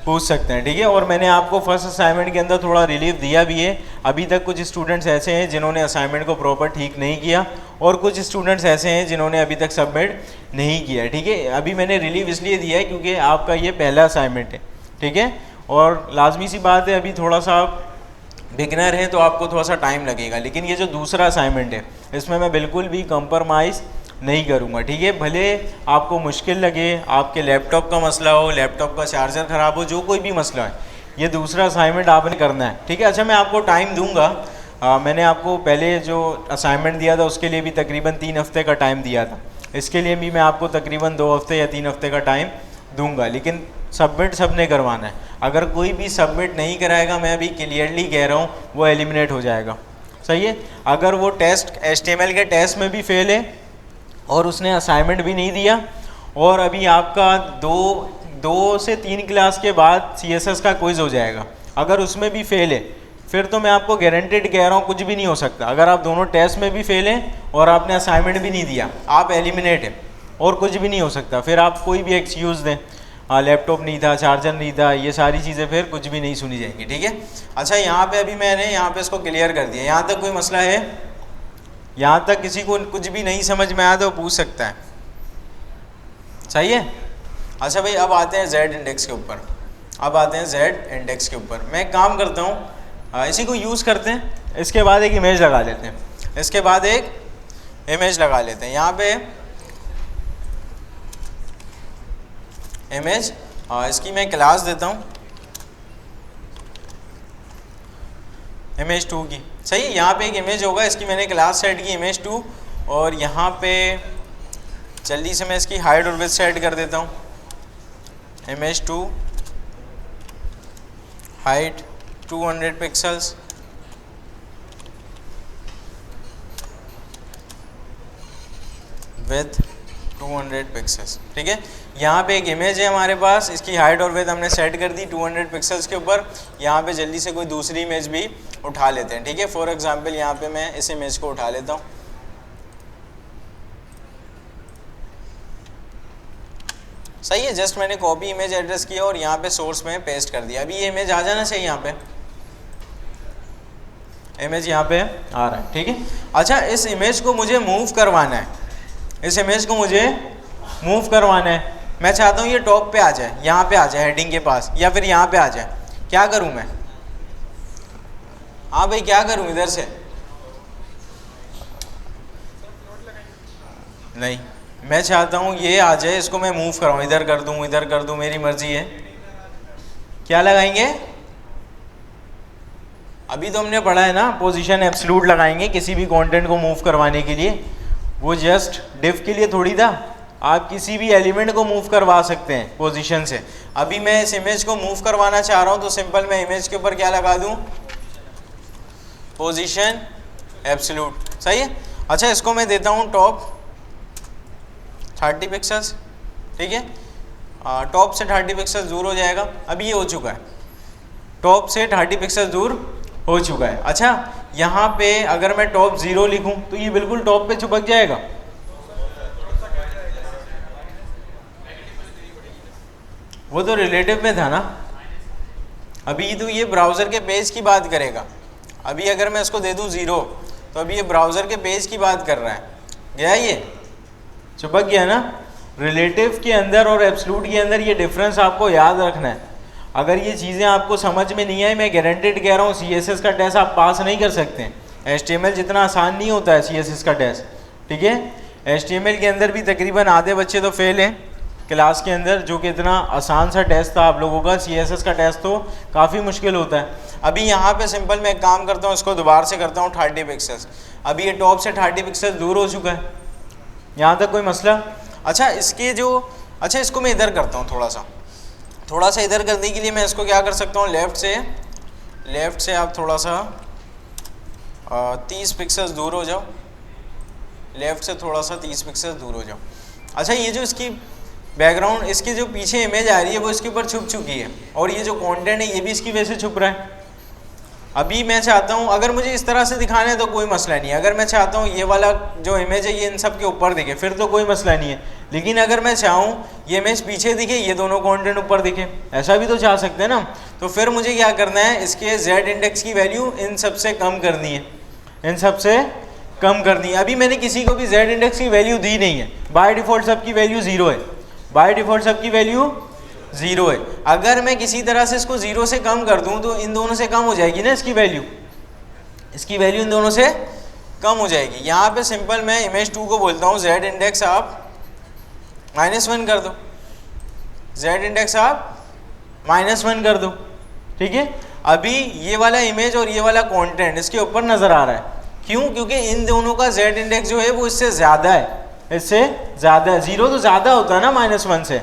पूछ सकते हैं। ठीक है? और मैंने आपको फर्स्ट असाइनमेंट के अंदर थोड़ा रिलीफ दिया भी है। अभी तक कुछ स्टूडेंट्स ऐसे हैं जिन्होंने असाइनमेंट को प्रॉपर ठीक नहीं किया और कुछ स्टूडेंट्स ऐसे हैं जिन्होंने अभी तक सबमिट नहीं किया। ठीक है? अभी मैंने रिलीफ इसलिए दिया है क्योंकि आपका ये पहला असाइनमेंट है। ठीक है? और लाजमी सी बात है, अभी थोड़ा सा बिगनर है तो आपको थोड़ा सा टाइम लगेगा, लेकिन ये जो दूसरा असाइनमेंट है इसमें मैं बिल्कुल भी कंप्रोमाइज़ नहीं करूँगा। ठीक है? भले आपको मुश्किल लगे, आपके लैपटॉप का मसला हो, लैपटॉप का चार्जर ख़राब हो, जो कोई भी मसला है, ये दूसरा असाइनमेंट आपने करना है। ठीक है? अच्छा मैं आपको टाइम दूंगा, मैंने आपको पहले जो असाइनमेंट दिया था उसके लिए भी तकरीबन 3 हफ्ते का टाइम दिया था, इसके लिए भी मैं आपको तकरीबन 2 हफ्ते या 3 हफ्ते का टाइम दूंगा, लेकिन सबमिट सबने करवाना है। अगर कोई भी सबमिट नहीं कराएगा, मैं अभी क्लियरली कह रहा हूँ, वो एलिमिनेट हो जाएगा। सही है। अगर वो टेस्ट HTML के टेस्ट में भी फेल है और उसने असाइनमेंट भी नहीं दिया और अभी आपका 2 से 3 क्लास के बाद CSS का क्विज हो जाएगा, अगर उसमें भी फेल है, फिर तो मैं आपको गारंटेड कह रहा हूँ कुछ भी नहीं हो सकता। अगर आप दोनों टेस्ट में भी फेल हैं और आपने असाइनमेंट भी नहीं दिया, आप एलिमिनेट हैं और कुछ भी नहीं हो सकता। फिर आप कोई भी एक्सक्यूज़ दें, लैपटॉप नहीं था, चार्जर नहीं था, ये सारी चीज़ें फिर कुछ भी नहीं सुनी जाएंगी, ठीक है। अच्छा, यहाँ पे अभी मैंने यहाँ पे इसको क्लियर कर दिया। यहाँ तक कोई मसला है? यहाँ तक किसी को कुछ भी नहीं समझ में आया तो पूछ सकता है, सही है। अच्छा भाई, अब आते हैं Z इंडेक्स के ऊपर। अब आते हैं Z इंडेक्स के ऊपर। मैं एक काम करता हूँ, इसी को यूज़ करते हैं, इसके बाद एक इमेज लगा लेते हैं, इसके बाद एक इमेज लगा लेते हैं। यहाँ पे इमेज, इसकी मैं क्लास देता हूँ Image2 की, सही है। यहाँ पे एक इमेज होगा, इसकी मैंने क्लास सेट की Image2, और यहाँ पे जल्दी से मैं इसकी हाइट और विड्थ सेट कर देता हूँ। Image2 height 200 pixels, width 200 pixels, ठीक है। यहाँ पे एक इमेज है हमारे पास, इसकी हाइट और विड्थ हमने सेट कर दी 200 पिक्सल्स के ऊपर। यहाँ पे जल्दी से कोई दूसरी इमेज भी उठा लेते हैं, ठीक है। फॉर एग्जांपल यहाँ पे मैं इस इमेज को उठा लेता हूँ। सही है, जस्ट मैंने कॉपी इमेज एड्रेस किया और यहाँ पे सोर्स में पेस्ट कर दिया। अभी ये इमेज आ जाना चाहिए, यहाँ पे इमेज यहाँ पे आ रहा है, ठीक है। अच्छा, इस इमेज को मुझे मूव करवाना है, इस इमेज को मुझे मूव करवाना है। मैं चाहता हूँ ये टॉप पे आ जाए, यहाँ पे आ जाए हेडिंग के पास, या फिर यहाँ पे आ जाए। क्या करूँ मैं? हाँ भाई, क्या करूँ इधर से? नहीं, मैं चाहता हूँ ये आ जाए, इसको मैं मूव कराऊँ, इधर कर दूँ, इधर कर दूँ, मेरी मर्जी है। क्या लगाएंगे? अभी तो हमने पढ़ा है ना, पोजीशन एब्सोल्यूट लगाएंगे किसी भी कंटेंट को मूव करवाने के लिए। वो जस्ट डिव के लिए थोड़ी था, आप किसी भी एलिमेंट को मूव करवा सकते हैं पोजीशन से। अभी मैं इस इमेज को मूव करवाना चाह रहा हूँ, तो सिंपल मैं इमेज के ऊपर क्या लगा दूँ? पोजीशन एब्सोल्यूट, सही है। अच्छा, इसको मैं देता हूँ टॉप 30 पिक्सल्स, ठीक है। टॉप से 30 पिक्सल्स दूर हो जाएगा। अभी ये हो चुका है, टॉप से 30 पिक्सल्स दूर हो चुका है। अच्छा, यहाँ पे अगर मैं टॉप 0 लिखूँ तो ये बिल्कुल टॉप पे चिपक जाएगा। वो तो रिलेटिव में था ना, अभी तो ये ब्राउज़र के पेज की बात करेगा। अभी अगर मैं इसको दे दूँ 0, तो अभी ये ब्राउज़र के पेज की बात कर रहा है। गया, ये चिपक गया ना। रिलेटिव के अंदर और एब्सोल्यूट के अंदर ये डिफरेंस आपको याद रखना है। अगर ये चीज़ें आपको समझ में नहीं आई, मैं गारंटेड कह रहा हूँ CSS का टेस्ट आप पास नहीं कर सकते हैं। HTML जितना आसान नहीं होता है CSS का टेस्ट, ठीक है। HTML के अंदर भी तकरीबन आधे बच्चे तो फेल हैं क्लास के अंदर, जो कि इतना आसान सा टेस्ट था आप लोगों का। CSS का टेस्ट तो काफ़ी मुश्किल होता है। अभी यहाँ पे सिंपल मैं एक काम करता हूँ, इसको दोबारा से करता हूँ 30 पिक्सल्स। अभी ये टॉप से 30 पिक्सल्स दूर हो चुका है, यहाँ तक कोई मसला? अच्छा, इसके जो, अच्छा इसको मैं इधर करता हूँ, थोड़ा सा इधर करने के लिए मैं इसको क्या कर सकता हूँ, लेफ़्ट से आप थोड़ा सा 30 पिक्सल्स दूर हो जाओ, लेफ़्ट से थोड़ा सा 30 पिक्सल्स दूर हो जाओ। अच्छा, ये जो इसकी बैकग्राउंड, इसकी जो पीछे इमेज आ रही है वो इसके ऊपर छुप चुकी है, और ये जो कंटेंट है ये भी इसकी वजह से छुप रहा है। अभी मैं चाहता हूँ, अगर मुझे इस तरह से दिखाना है तो कोई मसला नहीं है। अगर मैं चाहता हूँ ये वाला जो इमेज है ये इन सब के ऊपर दिखे, फिर तो कोई मसला नहीं है। लेकिन अगर मैं चाहूँ ये इमेज पीछे दिखे, ये दोनों कंटेंट ऊपर दिखे, ऐसा भी तो चाह सकते हैं ना। तो फिर मुझे क्या करना है, इसके Z इंडेक्स की वैल्यू इन सब से कम करनी है, इन सब से कम करनी है। अभी मैंने किसी को भी Z इंडेक्स की वैल्यू दी नहीं है, बाय डिफ़ॉल्ट सबकी वैल्यू 0 है, बाय डिफ़ॉल्ट सबकी वैल्यू 0 है। अगर मैं किसी तरह से इसको 0 से कम कर दूं तो इन दोनों से कम हो जाएगी ना इसकी वैल्यू, इसकी वैल्यू इन दोनों से कम हो जाएगी। यहाँ पे सिंपल मैं Image2 को बोलता हूँ Z इंडेक्स आप -1 कर दो, Z इंडेक्स आप -1 कर दो, ठीक है। अभी ये वाला इमेज और ये वाला कंटेंट इसके ऊपर नज़र आ रहा है, क्यों? क्योंकि इन दोनों का Z इंडेक्स जो है वो इससे ज़्यादा है, इससे ज़्यादा है। 0 तो ज़्यादा होता है ना -1 से,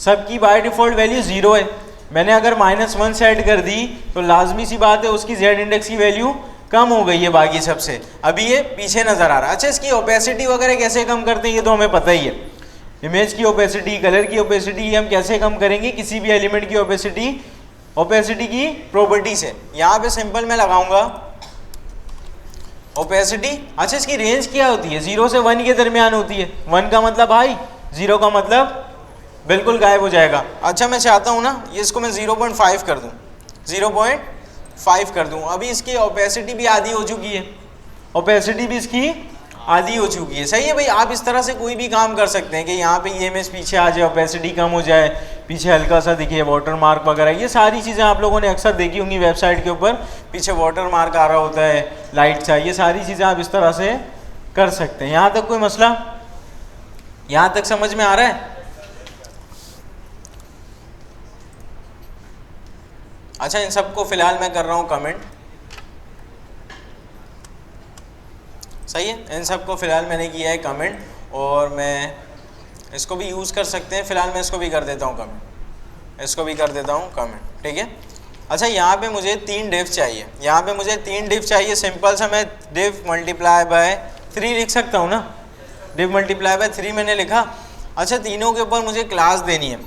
सबकी बाय डिफ़ॉल्ट वैल्यू 0 है। मैंने अगर -1 सेट कर दी तो लाजमी सी बात है उसकी Z इंडेक्स की वैल्यू कम हो गई है बाकी सबसे, अभी ये पीछे नज़र आ रहा है। अच्छा, इसकी ओपेसिटी वगैरह कैसे कम करते हैं ये तो हमें पता ही है। इमेज की ओपेसिटी, कलर की ओपेसिटी हम कैसे कम करेंगे, किसी भी एलिमेंट की ओपेसिटी की प्रॉपर्टी से। यहाँ पे सिंपल मैं लगाऊंगा ओपेसिटी। अच्छा, इसकी रेंज क्या होती है, 0 से 1 के दरमियान होती है। 1 का मतलब हाई, 0 का मतलब बिल्कुल गायब हो जाएगा। अच्छा, मैं चाहता हूँ ना ये इसको मैं 0.5 कर दूँ, 0.5 कर दूँ। अभी इसकी ओपेसिटी भी आधी हो चुकी है, ओपेसिटी भी इसकी आधी हो चुकी है। सही है भाई, आप इस तरह से कोई भी काम कर सकते हैं कि यहाँ पे ये इमेज पीछे आ जाए, ओपेसिटी कम हो जाए, पीछे हल्का सा दिखे, वाटर मार्क वगैरह, ये सारी चीज़ें आप लोगों ने अक्सर देखी होंगी वेबसाइट के ऊपर, पीछे वाटर मार्क आ रहा होता है, लाइट सा, ये सारी चीज़ें आप इस तरह से कर सकते हैं। यहाँ तक कोई मसला, यहाँ तक समझ में आ रहा है? अच्छा, इन सबको फिलहाल मैं कर रहा हूँ कमेंट। सही है, इन सबको फिलहाल मैंने किया है कमेंट, और मैं इसको भी यूज़ कर सकते हैं। फिलहाल मैं इसको भी कर देता हूँ कमेंट, इसको भी कर देता हूँ कमेंट, ठीक है। अच्छा, यहाँ पे मुझे 3 डिव चाहिए, यहाँ पे मुझे 3 डिव चाहिए। सिंपल सा मैं डिव मल्टीप्लाई बाय 3 लिख सकता हूँ ना, डिव मल्टीप्लाई बाय 3 मैंने लिखा। अच्छा, तीनों के ऊपर मुझे क्लास देनी है,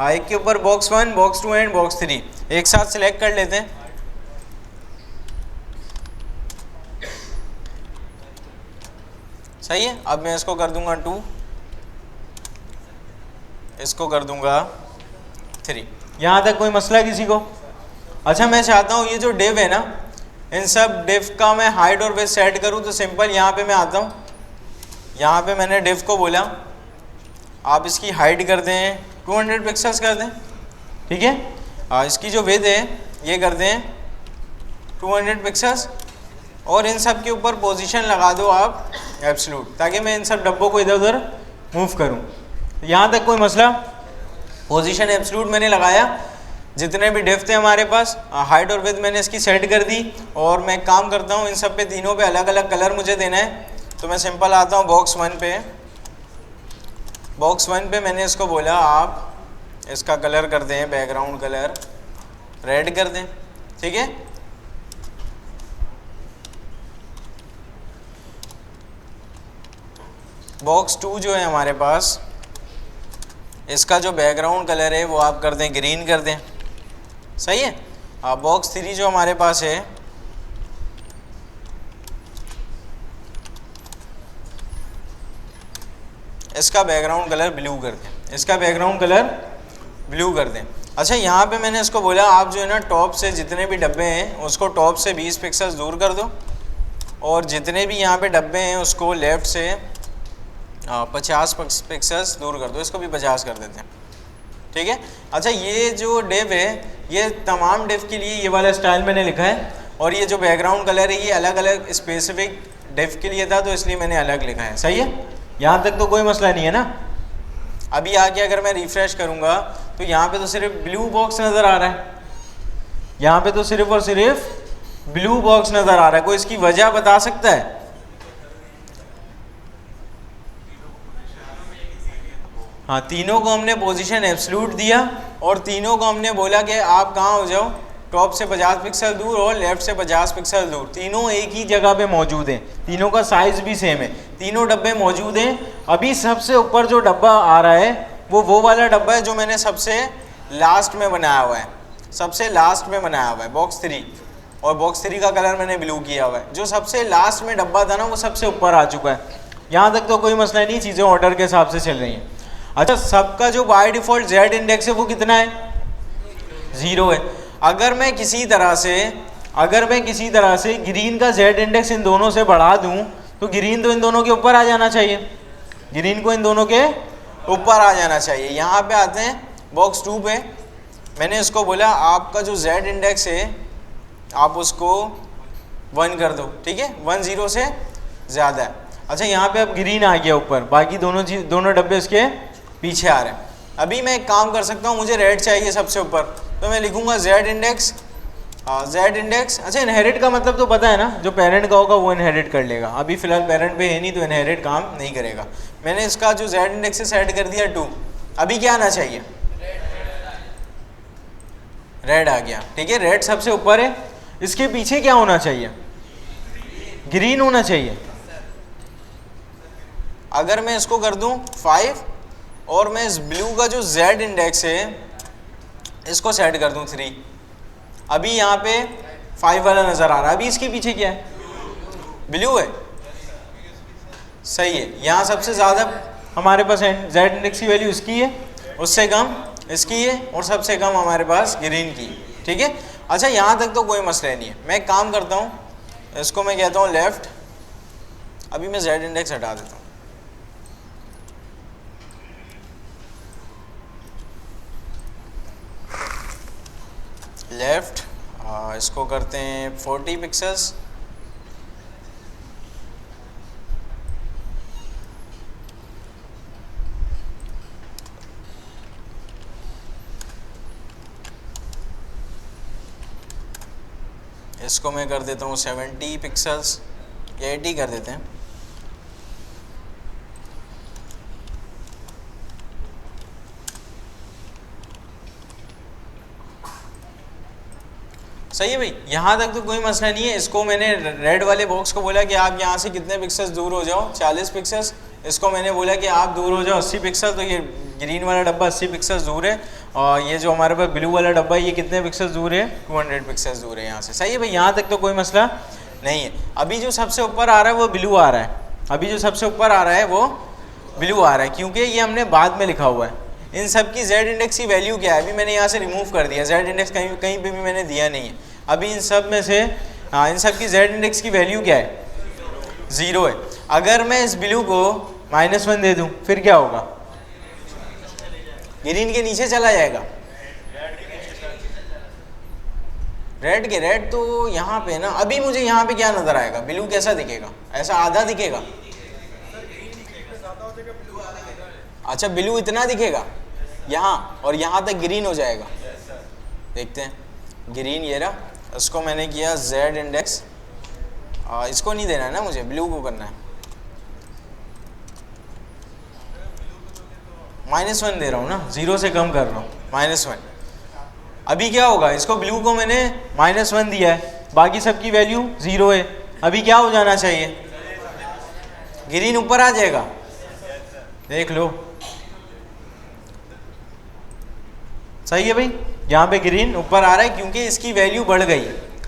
एक के ऊपर बॉक्स 1, बॉक्स 2 एंड बॉक्स 3 एक साथ सिलेक्ट कर लेते हैं। सही है, अब मैं इसको कर दूंगा 2, इसको कर दूंगा 3। यहाँ तक कोई मसला है किसी को? अच्छा, मैं चाहता हूँ ये जो डिव है ना, इन सब डिव का मैं हाइट और विड्थ सेट करूँ, तो सिंपल यहाँ पे मैं आता हूँ, यहाँ पे मैंने डिव को बोला आप इसकी हाइट कर दें 200 पिक्सल्स कर दें, ठीक है। इसकी जो विड्थ है ये कर दें 200 पिक्सल्स, और इन सब के ऊपर पोजीशन लगा दो आप एब्सोल्यूट, ताकि मैं इन सब डब्बों को इधर उधर मूव करूं। यहाँ तक कोई मसला? पोजीशन एब्सोल्यूट मैंने लगाया, जितने भी डिव थे हमारे पास, हाइट और विड्थ मैंने इसकी सेट कर दी, और मैं काम करता हूँ इन सब पे, तीनों पे अलग अलग कलर मुझे देना है। तो मैं सिंपल आता हूँ बॉक्स 1 पे, बॉक्स 1 पे मैंने इसको बोला आप इसका कलर कर दें, बैकग्राउंड कलर रेड कर दें, ठीक है। बॉक्स 2 जो है हमारे पास, इसका जो बैकग्राउंड कलर है वो आप कर दें ग्रीन कर दें, सही है। बॉक्स 3 जो हमारे पास है, इसका बैकग्राउंड कलर ब्लू कर दें, इसका बैकग्राउंड कलर ब्लू कर दें। अच्छा, यहाँ पे मैंने इसको बोला आप जो है ना टॉप से जितने भी डब्बे हैं उसको टॉप से 20 पिक्सल्स दूर कर दो, और जितने भी यहाँ पे डब्बे हैं उसको लेफ़्ट से 50 पिक्सल्स दूर कर दो, इसको भी 50 कर देते हैं, ठीक है। अच्छा, ये जो डिव है ये तमाम डिव के लिए ये वाला स्टाइल मैंने लिखा है, और ये जो बैकग्राउंड कलर है ये अलग अलग स्पेसिफिक डिव के लिए था, तो इसलिए मैंने अलग लिखा है, सही है। यहाँ तक तो कोई मसला नहीं है ना। अभी आगे अगर मैं रिफ़्रेश करूँगा तो यहाँ पे तो सिर्फ ब्लू बॉक्स नज़र आ रहा है, यहाँ पे तो सिर्फ और सिर्फ ब्लू बॉक्स नज़र आ रहा है। कोई इसकी वजह बता सकता है? हाँ, तीनों को हमने पोजीशन एब्सोल्यूट दिया, और तीनों को हमने बोला कि आप कहाँ हो जाओ, टॉप से 50 पिक्सल दूर और लेफ़्ट से 50 पिक्सल दूर। तीनों एक ही जगह पे मौजूद हैं, तीनों का साइज़ भी सेम है, तीनों डब्बे मौजूद हैं। अभी सबसे ऊपर जो डब्बा आ रहा है वो वाला डब्बा है जो मैंने सबसे लास्ट में बनाया हुआ है, सबसे लास्ट में बनाया हुआ है बॉक्स 3, और बॉक्स 3 का कलर मैंने ब्लू किया हुआ है। जो सबसे लास्ट में डब्बा था ना वो सबसे ऊपर आ चुका है। यहाँ तक तो कोई मसला नहीं, चीज़ें ऑर्डर के हिसाब से चल रही हैं। अच्छा, सबका जो बाय डिफ़ॉल्ट जेड इंडेक्स है वो कितना है? 0 है। अगर मैं किसी तरह से ग्रीन का जेड इंडेक्स इन दोनों से बढ़ा दूं तो ग्रीन तो इन दोनों के ऊपर आ जाना चाहिए, ग्रीन को इन दोनों के ऊपर आ जाना चाहिए। यहाँ पे आते हैं बॉक्स 2 पे, मैंने इसको बोला आपका जो जेड इंडेक्स है आप उसको 1 कर दो, ठीक है, 1 0 से ज़्यादा है। अच्छा, यहाँ पे अब ग्रीन आ गया ऊपर, बाकी दोनों डब्बे इसके पीछे आ रहे हैं। अभी मैं एक काम कर सकता हूँ, मुझे रेड चाहिए सबसे ऊपर, तो मैं लिखूँगा जेड इंडेक्स, जेड इंडेक्स। अच्छा, इनहेरिट का मतलब तो पता है ना, जो पेरेंट का होगा वो इनहेरिट कर लेगा। अभी फ़िलहाल पेरेंट पे है नहीं तो इनहेरिट काम नहीं करेगा। मैंने इसका जो जेड इंडेक्स से सेट कर दिया 2। अभी क्या आना चाहिए? रेड आ गया, ठीक है, रेड सबसे ऊपर है। इसके पीछे क्या होना चाहिए? ग्रीन होना चाहिए। अगर मैं इसको कर दूं 5 और मैं इस ब्लू का जो Z इंडेक्स है इसको सेट कर दूं 3, अभी यहाँ पे 5 वाला नज़र आ रहा है। अभी इसके पीछे क्या है? ब्लू है, सही है। यहाँ सबसे ज़्यादा हमारे पास Z इंडेक्स की वैल्यू इसकी है, उससे कम इसकी है और सबसे कम हमारे पास ग्रीन की, ठीक है। अच्छा, यहाँ तक तो कोई मसला नहीं है। मैं एक काम करता हूँ, इसको मैं कहता हूँ लेफ़्ट, अभी मैं Z इंडेक्स हटा देता हूँ। लेफ़्ट, इसको करते हैं 40 पिक्सल्स। इसको मैं कर देता हूँ 70 पिक्सल्स या 80 कर देते हैं। सही है भाई, यहाँ तक तो कोई मसला नहीं है। इसको मैंने रेड वाले बॉक्स को बोला कि आप यहाँ से कितने पिक्सल्स दूर हो जाओ, 40 पिक्सल्स। इसको मैंने बोला कि आप दूर हो जाओ 80 पिक्सल, तो ये ग्रीन वाला डब्बा 80 पिक्सल्स दूर है और ये जो हमारे पास ब्लू वाला डब्बा है ये कितने पिक्सल्स दूर है? 200 पिक्सल्स दूर है यहाँ से। सही है भाई, यहाँ तक तो कोई मसला नहीं है। अभी जो सबसे ऊपर आ रहा है वो ब्लू आ रहा है, अभी जो सबसे ऊपर आ रहा है वो ब्लू आ रहा है, क्योंकि ये हमने बाद में लिखा हुआ है। इन सब की Z इंडेक्स की वैल्यू क्या है अभी मैंने यहाँ से रिमूव कर दिया, Z इंडेक्स कहीं पे भी मैंने दिया नहीं है। अभी इन सब में से इन सब की Z इंडेक्स की वैल्यू क्या है? 0 है। अगर मैं इस ब्लू को -1 दे दूं फिर क्या होगा? ग्रीन के नीचे चला जाएगा। रेड तो यहाँ पे ना, अभी मुझे यहाँ पे क्या नज़र आएगा? ब्लू कैसा दिखेगा? ऐसा आधा दिखेगा? अच्छा, ब्लू इतना दिखेगा यहाँ, और यहाँ तक ग्रीन हो जाएगा। देखते हैं, ग्रीन ये रहा, इसको मैंने किया Z इंडेक्स, इसको नहीं देना है ना मुझे, ब्लू को करना है। -1 दे रहा हूँ ना, 0 से कम कर रहा हूँ, -1। अभी क्या होगा? इसको ब्लू को मैंने -1 दिया है, बाकी सबकी वैल्यू 0 है। अभी क्या हो जाना चाहिए? ग्रीन ऊपर आ जाएगा, देख लो। सही है भाई, यहाँ पे ग्रीन ऊपर आ रहा है क्योंकि इसकी वैल्यू बढ़ गई,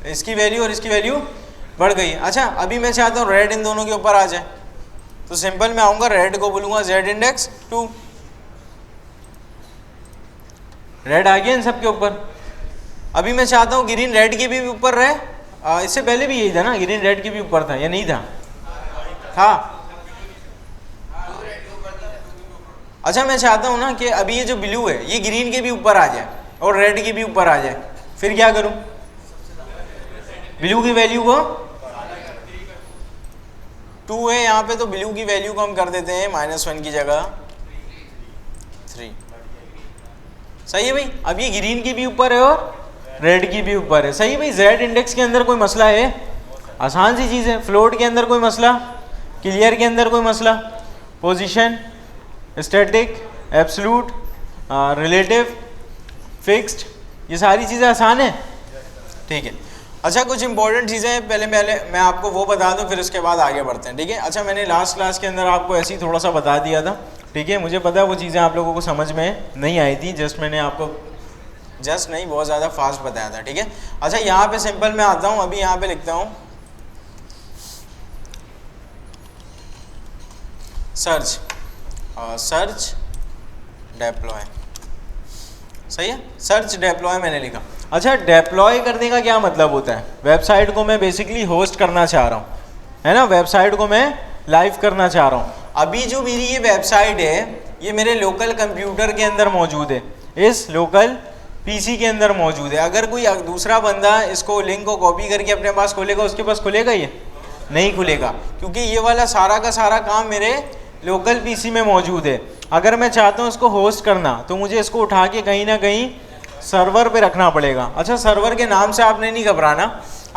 इसकी वैल्यू और इसकी वैल्यू बढ़ गई। अच्छा, अभी मैं चाहता हूँ रेड इन दोनों के ऊपर आ जाए, तो सिंपल मैं आऊँगा, रेड को बोलूँगा Z इंडेक्स 2, रेड आ गया इन सब के ऊपर। अभी मैं चाहता हूँ ग्रीन रेड के भी ऊपर रहे, इससे पहले भी यही था ना, ग्रीन रेड के भी ऊपर था या नहीं था? था। अच्छा, मैं चाहता हूँ ना कि अभी ये जो ब्लू है ये ग्रीन के भी ऊपर आ जाए और रेड के भी ऊपर आ जाए, फिर क्या करूँ? ब्लू की वैल्यू को 2 है यहाँ पे, तो ब्लू की वैल्यू को हम कर देते हैं -1 की जगह 3। सही है भाई, अब ये ग्रीन की भी ऊपर है और रेड की भी ऊपर है। सही है भाई, Z इंडेक्स के अंदर कोई मसला है? आसान सी चीज़ है। फ्लोट के अंदर कोई मसला, क्लियर के अंदर कोई मसला, position, static, absolute, relative, fixed, ये सारी चीज़ें आसान है, ठीक है। अच्छा, कुछ इंपॉर्टेंट चीज़ें हैं, पहले मैं आपको वो बता दूं, फिर उसके बाद आगे बढ़ते हैं, ठीक है। अच्छा, मैंने लास्ट क्लास के अंदर आपको ऐसे ही थोड़ा सा बता दिया था, ठीक है। मुझे पता है वो चीज़ें आप लोगों को समझ में नहीं आई थी, मैंने आपको नहीं बहुत ज़्यादा फास्ट बताया था, ठीक है। अच्छा, यहाँ पे सिंपल मैं आता हूँ, अभी यहाँ पे लिखता हूँ सर्च डेप्लॉय। सही है, सर्च डेप्लॉय मैंने लिखा। अच्छा, डेप्लॉय करने का क्या मतलब होता है? वेबसाइट को मैं बेसिकली होस्ट करना चाह रहा हूँ, है ना, वेबसाइट को मैं लाइव करना चाह रहा हूँ। अभी जो मेरी ये वेबसाइट है ये मेरे लोकल कंप्यूटर के अंदर मौजूद है, इस लोकल पीसी के अंदर मौजूद है। अगर कोई दूसरा बंदा इसको लिंक को कॉपी करके अपने पास खोलेगा, उसके पास खुलेगा? ये नहीं खुलेगा, क्योंकि ये वाला सारा का सारा काम मेरे लोकल पीसी में मौजूद है। अगर मैं चाहता हूँ इसको होस्ट करना, तो मुझे इसको उठा के कहीं ना कहीं सर्वर पे रखना पड़ेगा। अच्छा, सर्वर के नाम से आपने नहीं घबराना,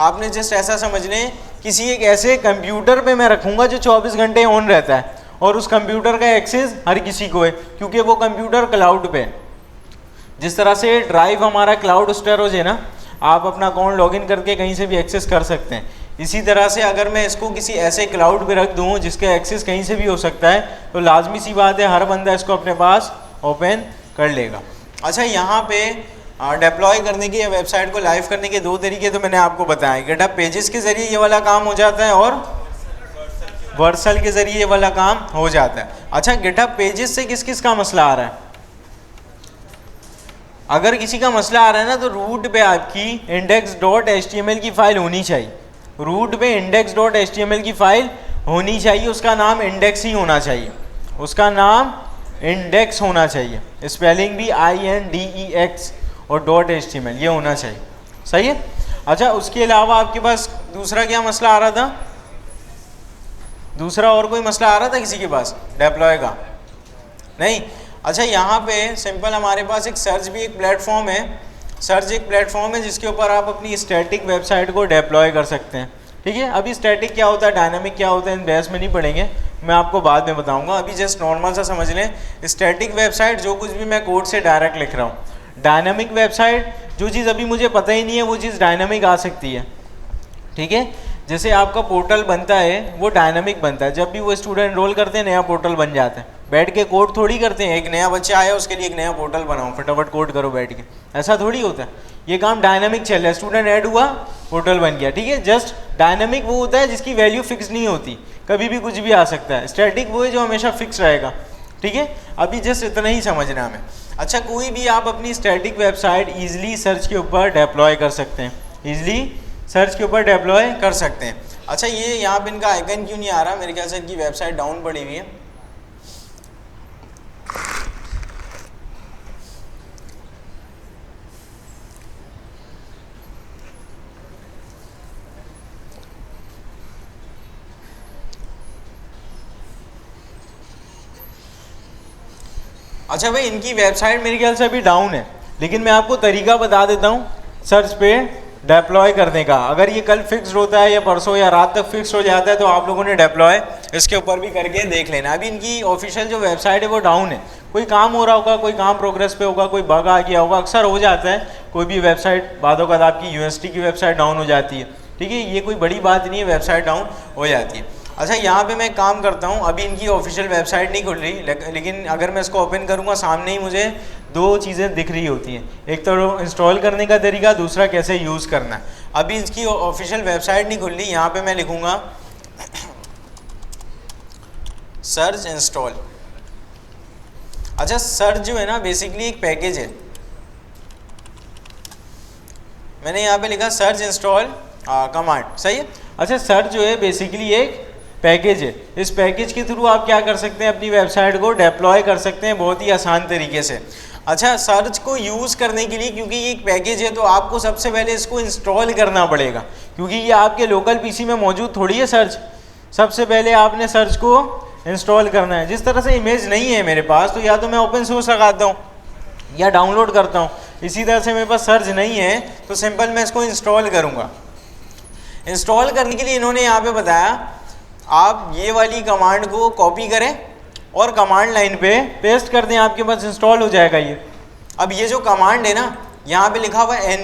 आपने जस्ट ऐसा समझ लें किसी एक ऐसे कंप्यूटर पे मैं रखूँगा जो 24 घंटे ऑन रहता है, और उस कंप्यूटर का एक्सेस हर किसी को है, क्योंकि वो कंप्यूटर क्लाउड पे है। जिस तरह से ड्राइव हमारा क्लाउड स्टोरेज है ना, आप अपना अकाउंट लॉगिन करके कहीं से भी एक्सेस कर सकते हैं, इसी तरह से अगर मैं इसको किसी ऐसे क्लाउड पे रख दूँ जिसका एक्सेस कहीं से भी हो सकता है, तो लाजमी सी बात है हर बंदा इसको अपने पास ओपन कर लेगा। अच्छा, यहाँ पे डिप्लॉय करने के या वेबसाइट को लाइव करने के दो तरीके तो मैंने आपको बताया। गिटहब पेजेस के ज़रिए ये वाला काम हो जाता है और वर्सल के ज़रिए ये वाला काम हो जाता है। अच्छा, गिटहब पेजेस से किस किस का मसला आ रहा है? अगर किसी का मसला आ रहा है ना, तो रूट पे आपकी index.html की फ़ाइल होनी चाहिए। रूट पे index.html की फ़ाइल होनी चाहिए, उसका नाम इंडेक्स ही होना चाहिए, उसका नाम इंडेक्स होना चाहिए, स्पेलिंग भी INDEX और .html ये होना चाहिए। सही है। अच्छा, उसके अलावा आपके पास दूसरा क्या मसला आ रहा था? दूसरा और कोई मसला आ रहा था किसी के पास डिप्लॉय का? नहीं। अच्छा, यहाँ पे सिंपल हमारे पास एक सर्च भी एक प्लेटफॉर्म है। सर्च एक प्लेटफॉर्म है जिसके ऊपर आप अपनी स्टैटिक वेबसाइट को डिप्लॉय कर सकते हैं। ठीक है। अभी स्टैटिक क्या होता है, डायनामिक क्या होता है, इन बहस में नहीं पढ़ेंगे, मैं आपको बाद में बताऊंगा। अभी जस्ट नॉर्मल सा समझ लें, स्टैटिक वेबसाइट जो कुछ भी मैं कोड से डायरेक्ट लिख रहा हूँ। डायनामिक वेबसाइट जो चीज़ अभी मुझे पता ही नहीं है वो चीज़ डायनामिक आ सकती है। ठीक है। जैसे आपका पोर्टल बनता है वो डायनामिक बनता है, जब भी वो स्टूडेंट एनरोल करते हैं नया पोर्टल बन जाता है। बैठ के कोड थोड़ी करते हैं, एक नया बच्चा आया उसके लिए एक नया पोर्टल बनाओ, फटाफट कोड करो बैठ के, ऐसा थोड़ी होता है। ये काम डायनामिक चल रहा है, स्टूडेंट ऐड हुआ पोर्टल बन गया। ठीक है। जस्ट डायनामिक वो होता है जिसकी वैल्यू फिक्स नहीं होती, कभी भी कुछ भी आ सकता है। स्टैटिक वो है जो हमेशा फिक्स रहेगा। ठीक है। अभी जस्ट इतना ही समझना हमें। अच्छा, कोई भी आप अपनी स्टैटिक वेबसाइट ईजिली सर्च के ऊपर डिप्लॉय कर सकते हैं, ईजिली सर्च के ऊपर डिप्लॉय कर सकते हैं। अच्छा, ये यहाँ पे इनका आइकन क्यों नहीं आ रहा? मेरे ख्याल से इनकी वेबसाइट डाउन पड़ी हुई है। अच्छा भाई, इनकी वेबसाइट मेरे ख्याल से अभी डाउन है, लेकिन मैं आपको तरीका बता देता हूँ सर्च पे डिप्लॉय करने का। अगर ये कल फिक्स्ड होता है या परसों या रात तक फिक्स हो जाता है तो आप लोगों ने डिप्लॉय इसके ऊपर भी करके देख लेना। अभी इनकी ऑफिशियल जो वेबसाइट है वो डाउन है, कोई काम हो रहा होगा, कोई काम प्रोग्रेस पे होगा, कोई बग आ गया होगा, अक्सर हो जाता है कोई भी वेबसाइट, बादों का आपकी यूनिवर्सिटी की वेबसाइट डाउन हो जाती है। ठीक है। ये कोई बड़ी बात नहीं है, वेबसाइट डाउन हो जाती है। अच्छा, यहाँ पे मैं काम करता हूँ, अभी इनकी ऑफिशियल वेबसाइट नहीं खुल रही, लेकिन अगर मैं इसको ओपन करूँगा सामने ही मुझे दो चीज़ें दिख रही होती हैं, एक तो इंस्टॉल करने का तरीका, दूसरा कैसे यूज़ करना है। अभी इसकी ऑफिशियल वेबसाइट नहीं खुल रही। यहाँ पे मैं लिखूँगा सर्च इंस्टॉल। अच्छा, सर्च जो है ना बेसिकली एक पैकेज है, मैंने यहाँ पे लिखा सर्च इंस्टॉल कमांड। सही है। अच्छा, सर्च जो है बेसिकली एक पैकेज है, इस पैकेज के थ्रू आप क्या कर सकते हैं, अपनी वेबसाइट को डिप्लॉय कर सकते हैं बहुत ही आसान तरीके से। अच्छा, सर्च को यूज़ करने के लिए, क्योंकि ये एक पैकेज है, तो आपको सबसे पहले इसको इंस्टॉल करना पड़ेगा, क्योंकि ये आपके लोकल पीसी में मौजूद थोड़ी है सर्च। सबसे पहले आपने सर्च को इंस्टॉल करना है। जिस तरह से इमेज नहीं है मेरे पास, तो या तो मैं ओपन सोर्स लगाता हूँ या डाउनलोड करता हूँ। इसी तरह से मेरे पास सर्च नहीं है तो सिंपल मैं इसको इंस्टॉल करूँगा। इंस्टॉल करने के लिए इन्होंने यहाँ पे बताया आप ये वाली कमांड को कॉपी करें और कमांड लाइन पे पेस्ट कर दें, आपके पास इंस्टॉल हो जाएगा ये। अब ये जो कमांड है ना, यहाँ पे लिखा हुआ है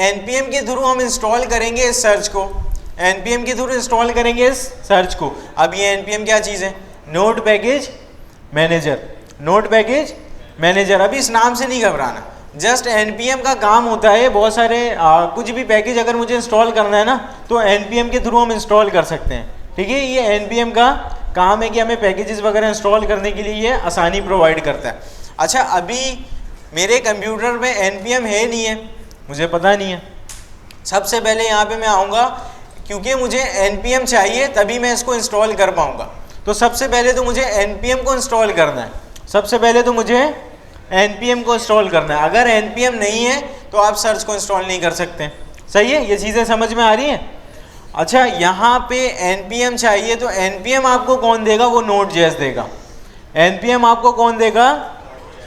npm के थ्रू हम इंस्टॉल करेंगे इस सर्च को, npm के थ्रू इंस्टॉल करेंगे इस सर्च को। अब ये npm क्या चीज़ है? Node package manager. Node package manager, अभी इस नाम से नहीं घबराना, जस्ट npm का काम होता है। बहुत सारे कुछ भी पैकेज अगर मुझे इंस्टॉल करना है ना, तो npm के थ्रू हम इंस्टॉल कर सकते हैं। ठीक है। ये npm का काम है कि हमें पैकेजेस वगैरह इंस्टॉल करने के लिए ये आसानी प्रोवाइड करता है। अच्छा, अभी मेरे कंप्यूटर में npm है नहीं है, मुझे पता नहीं है। सबसे पहले यहाँ पे मैं आऊँगा, क्योंकि मुझे npm चाहिए तभी मैं इसको इंस्टॉल कर पाऊँगा। तो सबसे पहले तो मुझे npm को इंस्टॉल करना है, सबसे पहले तो मुझे npm को इंस्टॉल करना है। अगर npm नहीं है तो आप सर्च को इंस्टॉल नहीं कर सकते। सही है। ये चीज़ें समझ में आ रही हैं? अच्छा, यहाँ पे npm चाहिए तो npm आपको कौन देगा? वो Node.js देगा। npm आपको कौन देगा?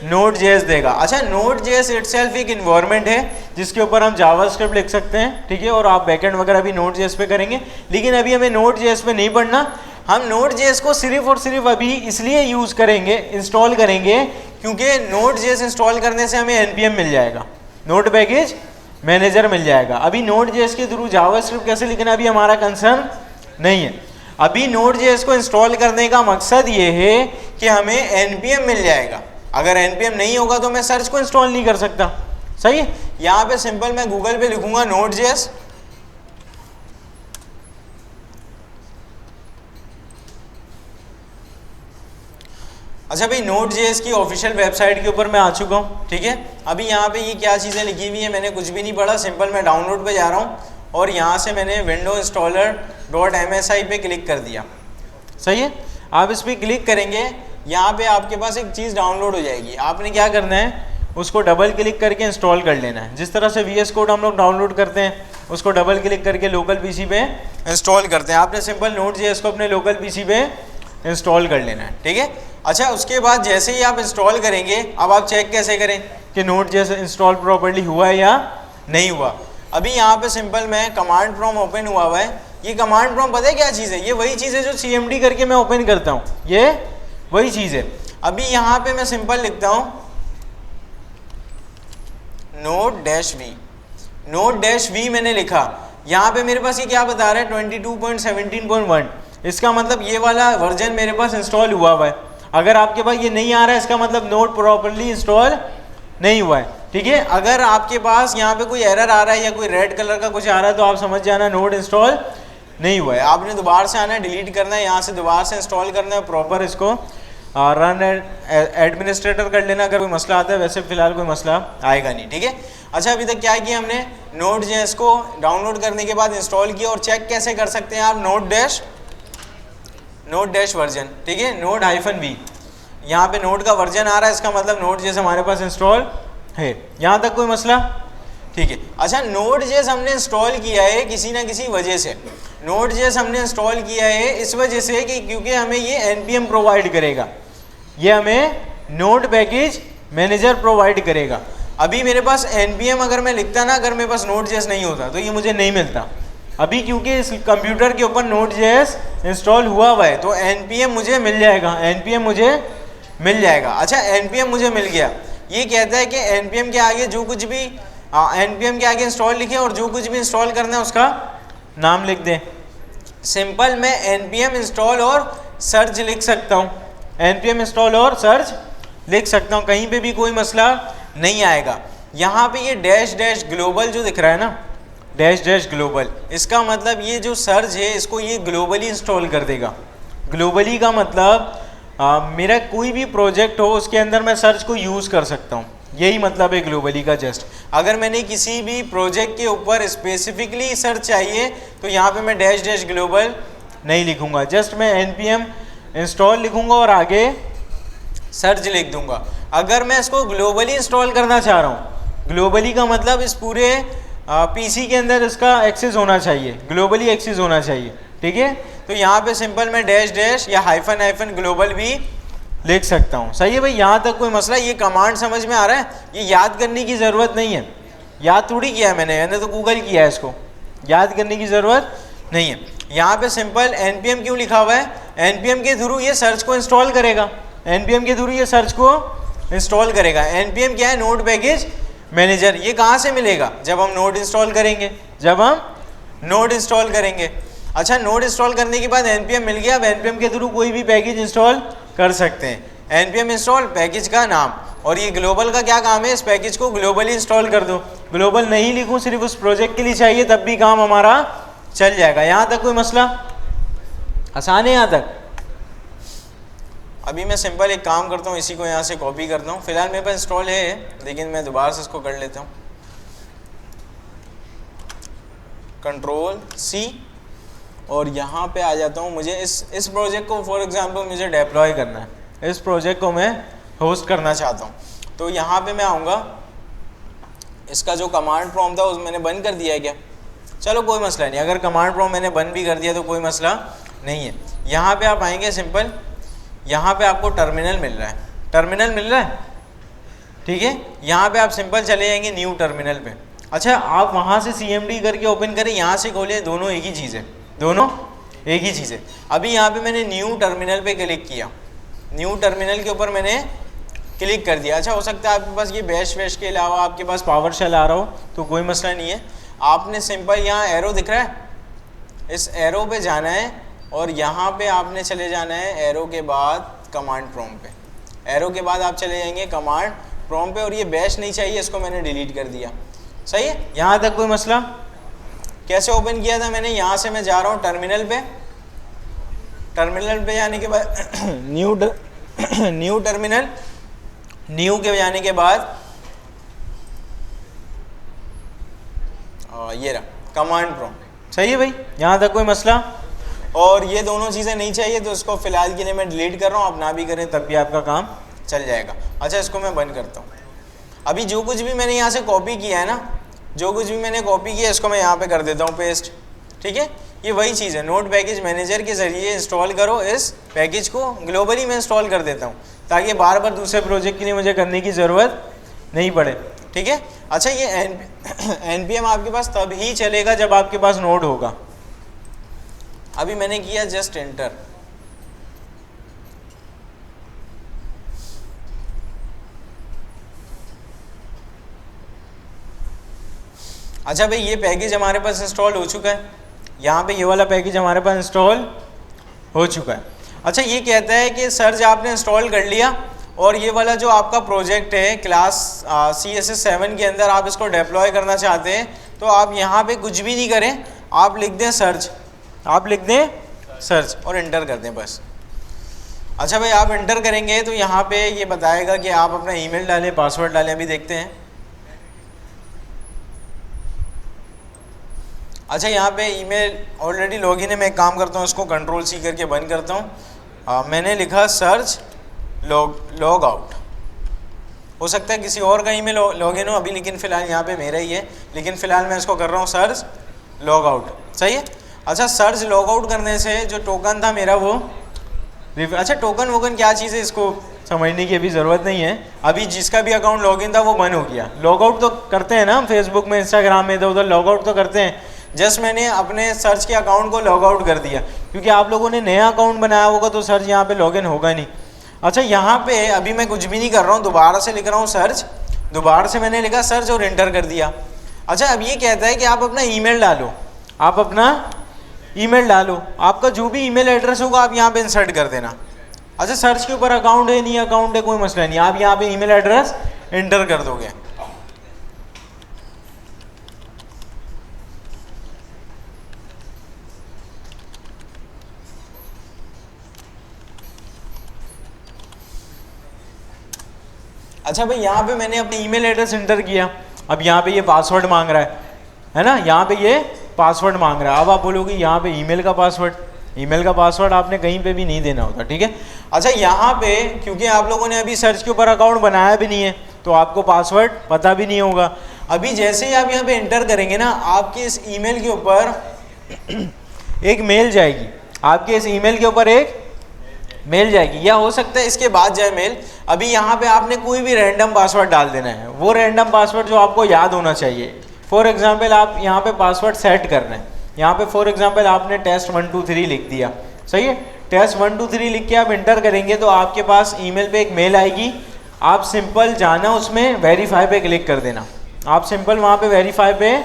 Node.js देगा। अच्छा, Node.js इटसेल्फ एक इन्वायरमेंट है जिसके ऊपर हम जावास्क्रिप्ट लिख सकते हैं। ठीक है। और आप बैकएंड वगैरह भी Node.js पे करेंगे, लेकिन अभी हमें Node.js पे नहीं पढ़ना। हम Node.js को सिर्फ और सिर्फ अभी इसलिए यूज़ करेंगे, इंस्टॉल करेंगे, क्योंकि Node.js इंस्टॉल करने से हमें npm मिल जाएगा, नोड पैकेज मैनेजर मिल जाएगा। अभी Node.js के थ्रू जावास्क्रिप्ट कैसे लिखना अभी हमारा कंसर्न नहीं है। अभी Node.js को इंस्टॉल करने का मकसद ये है कि हमें npm मिल जाएगा। अगर npm नहीं होगा तो मैं सर्च को इंस्टॉल नहीं कर सकता, सही है। यहाँ पे सिंपल मैं गूगल पे लिखूंगा Node.js, अच्छा भाई Node.js की ऑफिशियल वेबसाइट के ऊपर मैं आ चुका हूँ, ठीक है। अभी यहाँ पे ये क्या चीज़ें लिखी हुई है मैंने कुछ भी नहीं पढ़ा, सिंपल मैं डाउनलोड पे जा रहा हूँ और यहाँ से मैंने विंडो इंस्टॉलर .msi पे क्लिक कर दिया, सही है। आप इस पर क्लिक करेंगे, यहाँ पे आपके पास एक चीज़ डाउनलोड हो जाएगी। आपने क्या करना है, उसको डबल क्लिक करके इंस्टॉल कर लेना है। जिस तरह से VS कोड हम लोग डाउनलोड करते हैं उसको डबल क्लिक करके लोकल PC पे इंस्टॉल करते हैं, आपने सिंपल Node.js को अपने लोकल PC पे इंस्टॉल कर लेना है, ठीक है। अच्छा, उसके बाद जैसे ही आप इंस्टॉल करेंगे, अब आप चेक कैसे करें कि Node.js इंस्टॉल प्रॉपर्ली हुआ है या नहीं हुआ। अभी यहाँ पे सिंपल मैं कमांड प्रॉम्प्ट ओपन हुआ है। ये कमांड प्रॉम्प्ट पता है क्या चीज़ है, ये वही चीज़ है जो CMD करके मैं ओपन करता हूँ, ये वही चीज़ है। अभी यहाँ पे मैं सिंपल लिखता हूँ Node-v, Node-v मैंने लिखा। यहाँ पे मेरे पास ये क्या बता रहा है 22.17.1, इसका मतलब ये वाला वर्जन मेरे पास इंस्टॉल हुआ है। अगर आपके पास ये नहीं आ रहा है इसका मतलब नोड प्रॉपर्ली इंस्टॉल नहीं हुआ है, ठीक है। अगर आपके पास यहाँ पे कोई एरर आ रहा है या कोई रेड कलर का कुछ आ रहा है तो आप समझ जाना नोड इंस्टॉल नहीं हुआ है। आपने दोबारा से आना है, डिलीट करना है, यहाँ से दोबारा से इंस्टॉल करना है, प्रॉपर इसको रन एडमिनिस्ट्रेटर कर लेना अगर कोई मसला आता है। वैसे फिलहाल कोई मसला आएगा नहीं, ठीक है। अच्छा, अभी तक क्या किया हमने, Node.js को डाउनलोड करने के बाद इंस्टॉल किया। और चेक कैसे कर सकते हैं आप, नोड डैश वर्जन, ठीक है, Node-v, यहाँ पे नोड का वर्जन आ रहा है, इसका मतलब Node.js हमारे पास इंस्टॉल है। यहाँ तक कोई मसला, ठीक है। अच्छा, Node.js हमने इंस्टॉल किया है किसी ना किसी वजह से। Node.js हमने इंस्टॉल किया है इस वजह से कि क्योंकि हमें ये npm प्रोवाइड करेगा, ये हमें नोड पैकेज मैनेजर प्रोवाइड करेगा। अभी मेरे पास npm अगर मैं लिखता ना, अगर मेरे पास Node.js नहीं होता तो ये मुझे नहीं मिलता। अभी क्योंकि इस कंप्यूटर के ऊपर Node.js इंस्टॉल हुआ है तो npm मुझे मिल जाएगा, npm मुझे मिल जाएगा। अच्छा, npm मुझे मिल गया, ये कहता है कि npm के आगे जो कुछ भी npm के आगे इंस्टॉल लिखे और जो कुछ भी इंस्टॉल करना है उसका नाम लिख दें। सिंपल मैं npm इंस्टॉल और सर्च लिख सकता हूँ, npm इंस्टॉल और सर्च लिख सकता हूँ, कहीं पे भी कोई मसला नहीं आएगा। यहाँ पे ये डैश डैश ग्लोबल जो दिख रहा है ना, डैश डैश ग्लोबल, इसका मतलब ये जो सर्च है इसको ये ग्लोबली इंस्टॉल कर देगा। ग्लोबली का मतलब मेरा कोई भी प्रोजेक्ट हो उसके अंदर मैं सर्च को यूज़ कर सकता हूँ, यही मतलब है ग्लोबली का। जस्ट अगर मैंने किसी भी प्रोजेक्ट के ऊपर स्पेसिफिकली सर्च चाहिए तो यहाँ पे मैं डैश डैश ग्लोबल नहीं लिखूँगा, जस्ट मैं npm इंस्टॉल लिखूँगा और आगे सर्च लिख दूँगा। अगर मैं इसको ग्लोबली इंस्टॉल करना चाह रहा हूँ, ग्लोबली का मतलब इस पूरे PC के अंदर इसका एक्सेस होना चाहिए, ग्लोबली एक्सेस होना चाहिए, ठीक है। तो यहाँ पे सिंपल मैं डैश डैश या हाइफन हाइफन ग्लोबल भी लिख सकता हूँ, सही है भाई। यहाँ तक कोई मसला, ये कमांड समझ में आ रहा है, ये याद करने की ज़रूरत नहीं है, याद थोड़ी किया है मैंने तो गूगल किया है, इसको याद करने की ज़रूरत नहीं है। यहाँ पे सिंपल npm क्यों लिखा हुआ है, npm के थ्रू ये सर्च को इंस्टॉल करेगा, npm के थ्रू ये सर्च को इंस्टॉल करेगा। npm क्या है, नोड पैकेज मैनेजर। ये कहाँ से मिलेगा, जब हम नोड इंस्टॉल करेंगे, जब हम नोड इंस्टॉल करेंगे। अच्छा, नोड इंस्टॉल करने के बाद npm मिल गया, अब npm के थ्रू कोई भी पैकेज इंस्टॉल कर सकते हैं। npm इंस्टॉल पैकेज का नाम, और ये ग्लोबल का क्या काम है, इस पैकेज को ग्लोबली इंस्टॉल कर दो। ग्लोबल नहीं लिखूँ, सिर्फ उस प्रोजेक्ट के लिए चाहिए तब भी काम हमारा चल जाएगा। यहाँ तक कोई मसला, आसान है यहाँ तक। अभी मैं सिंपल एक काम करता हूँ, इसी को यहाँ से कॉपी करता हूँ। फिलहाल मेरे पास इंस्टॉल है लेकिन मैं दोबारा से इसको कर लेता हूँ, Ctrl+C, और यहाँ पे आ जाता हूँ। मुझे इस प्रोजेक्ट को फॉर एग्जांपल मुझे डिप्लॉय करना है, इस प्रोजेक्ट को मैं होस्ट करना चाहता हूँ। तो यहाँ पे मैं आऊँगा, इसका जो कमांड प्रॉम्प्ट था उस मैंने बंद कर दिया है क्या, चलो कोई मसला नहीं, अगर कमांड प्रॉम्प्ट मैंने बंद भी कर दिया तो कोई मसला नहीं है। यहाँ पे आप आएंगे, सिंपल यहाँ पे आपको टर्मिनल मिल रहा है, टर्मिनल मिल रहा है, ठीक है। यहाँ पे आप सिंपल चले जाएंगे न्यू टर्मिनल पे। अच्छा, आप वहाँ से CMD करके ओपन करें, यहाँ से खोलें, दोनों एक ही चीज़ है, दोनों एक ही चीज़ है। अभी यहाँ पे मैंने न्यू टर्मिनल पे क्लिक किया, न्यू टर्मिनल के ऊपर मैंने क्लिक कर दिया। अच्छा हो सकता है आपके पास ये बैश वैश के अलावा आपके पास पावर शेल आ रहा हो, तो कोई मसला नहीं है। आपने सिंपल यहाँ एरो दिख रहा है, इस एरो पे जाना है और यहाँ पे आपने चले जाना है एरो के बाद कमांड प्रॉम्प्ट पे। एरो के बाद आप चले जाएंगे कमांड प्रॉम्प्ट पे और ये बैश नहीं चाहिए, इसको मैंने डिलीट कर दिया। सही है, यहाँ तक कोई मसला? कैसे ओपन किया था मैंने? यहाँ से मैं जा रहा हूँ टर्मिनल पे, टर्मिनल पे जाने के बाद न्यू टर्मिनल, न्यू के जाने के बाद ये रहा कमांड प्रॉम्प्ट। सही है भाई, यहाँ तक कोई मसला? और ये दोनों चीज़ें नहीं चाहिए तो इसको फिलहाल के लिए मैं डिलीट कर रहा हूँ, आप ना भी करें तब भी आपका काम चल जाएगा। अच्छा इसको मैं बंद करता हूँ। अभी जो कुछ भी मैंने यहाँ से कॉपी किया है ना, जो कुछ भी मैंने कॉपी किया इसको मैं यहाँ पे कर देता हूँ पेस्ट। ठीक है, ये वही चीज़ है, नोड पैकेज मैनेजर के ज़रिए इंस्टॉल करो, इस पैकेज को ग्लोबली मैं इंस्टॉल कर देता हूँ ताकि बार बार दूसरे प्रोजेक्ट के लिए मुझे करने की ज़रूरत नहीं पड़े। ठीक है, अच्छा ये npm आपके पास तब ही चलेगा जब आपके पास नोड होगा। अभी मैंने किया जस्ट एंटर, अच्छा भाई ये पैकेज हमारे पास इंस्टॉल हो चुका है, यहाँ पे ये वाला पैकेज हमारे पास इंस्टॉल हो चुका है। अच्छा ये कहता है कि सर्च आपने इंस्टॉल कर लिया और ये वाला जो आपका प्रोजेक्ट है क्लास CSS7 के अंदर आप इसको डिप्लॉय करना चाहते हैं, तो आप यहाँ पे कुछ भी नहीं करें, आप लिख दें सर्च, आप लिख दें सर्च और इंटर कर दें बस। अच्छा भाई आप इंटर करेंगे तो यहाँ पे ये बताएगा कि आप अपना ईमेल डालें, पासवर्ड डालें। अभी देखते हैं। अच्छा यहाँ पे ईमेल ऑलरेडी लॉगिन है, मैं एक काम करता हूँ इसको Ctrl+C करके बंद करता हूँ। मैंने लिखा सर्च लॉग आउट, हो सकता है किसी और का ईमेल लॉगिन हो अभी, लेकिन फ़िलहाल यहाँ पे मेरा ही है, लेकिन फ़िलहाल मैं इसको कर रहा हूँ सर्च लॉग आउट। सही है, अच्छा सर्च लॉग आउट करने से जो टोकन था मेरा वो अच्छा टोकन वोकन क्या चीज़ है इसको समझने की अभी ज़रूरत नहीं है। अभी जिसका भी अकाउंट लॉगिन था वो बंद हो गया। लॉग आउट तो करते हैं ना हम फेसबुक में, इंस्टाग्राम में, इधर उधर लॉग आउट तो करते हैं। जस्ट मैंने अपने सर्च के अकाउंट को लॉग आउट कर दिया क्योंकि आप लोगों ने नया अकाउंट बनाया होगा तो सर्च यहाँ पे लॉगिन होगा नहीं। अच्छा यहाँ पे अभी मैं कुछ भी नहीं कर रहा हूँ, दोबारा से लिख रहा हूँ सर्च, दोबारा से मैंने लिखा सर्च और इंटर कर दिया। अच्छा अब ये कहता है कि आप अपना ईमेल डालो, आप अपना ईमेल डालो, आपका जो भी ईमेल एड्रेस होगा आप यहाँ पे इंसर्ट कर देना। अच्छा सर्च के ऊपर अकाउंट है नहीं अकाउंट है कोई मसला नहीं, आप यहाँ पे ईमेल एड्रेस इंटर कर दोगे। अच्छा भाई यहाँ पे मैंने अपनी ईमेल एड्रेस इंटर किया, अब यहाँ पे ये पासवर्ड मांग रहा है ना, यहाँ पे ये पासवर्ड मांग रहा है। अब आप बोलोगे यहाँ पे ईमेल का पासवर्ड, ईमेल का पासवर्ड आपने कहीं पे भी नहीं देना होता। ठीक है, अच्छा यहाँ पे क्योंकि आप लोगों ने अभी सर्च के ऊपर अकाउंट बनाया भी नहीं है तो आपको पासवर्ड पता भी नहीं होगा। अभी जैसे ही आप यहाँ पे एंटर करेंगे ना, आपके इस ईमेल के ऊपर एक मेल जाएगी, आपके इस ईमेल के ऊपर एक मेल जाएगी, या हो सकता है इसके बाद जाए मेल। अभी यहाँ पे आपने कोई भी रैंडम पासवर्ड डाल देना है, वो रैंडम पासवर्ड जो आपको याद होना चाहिए। फॉर एग्जांपल आप यहाँ पे पासवर्ड सेट कर रहे हैं, यहाँ पे फॉर एग्जांपल आपने टेस्ट 1 2 3 लिख दिया। सही है, टेस्ट 1 2 3 लिख के आप इंटर करेंगे तो आपके पास ईमेल पे एक मेल आएगी, आप सिंपल जाना उसमें वेरीफाई पे क्लिक कर देना, आप सिंपल वहाँ पे वेरीफाई पे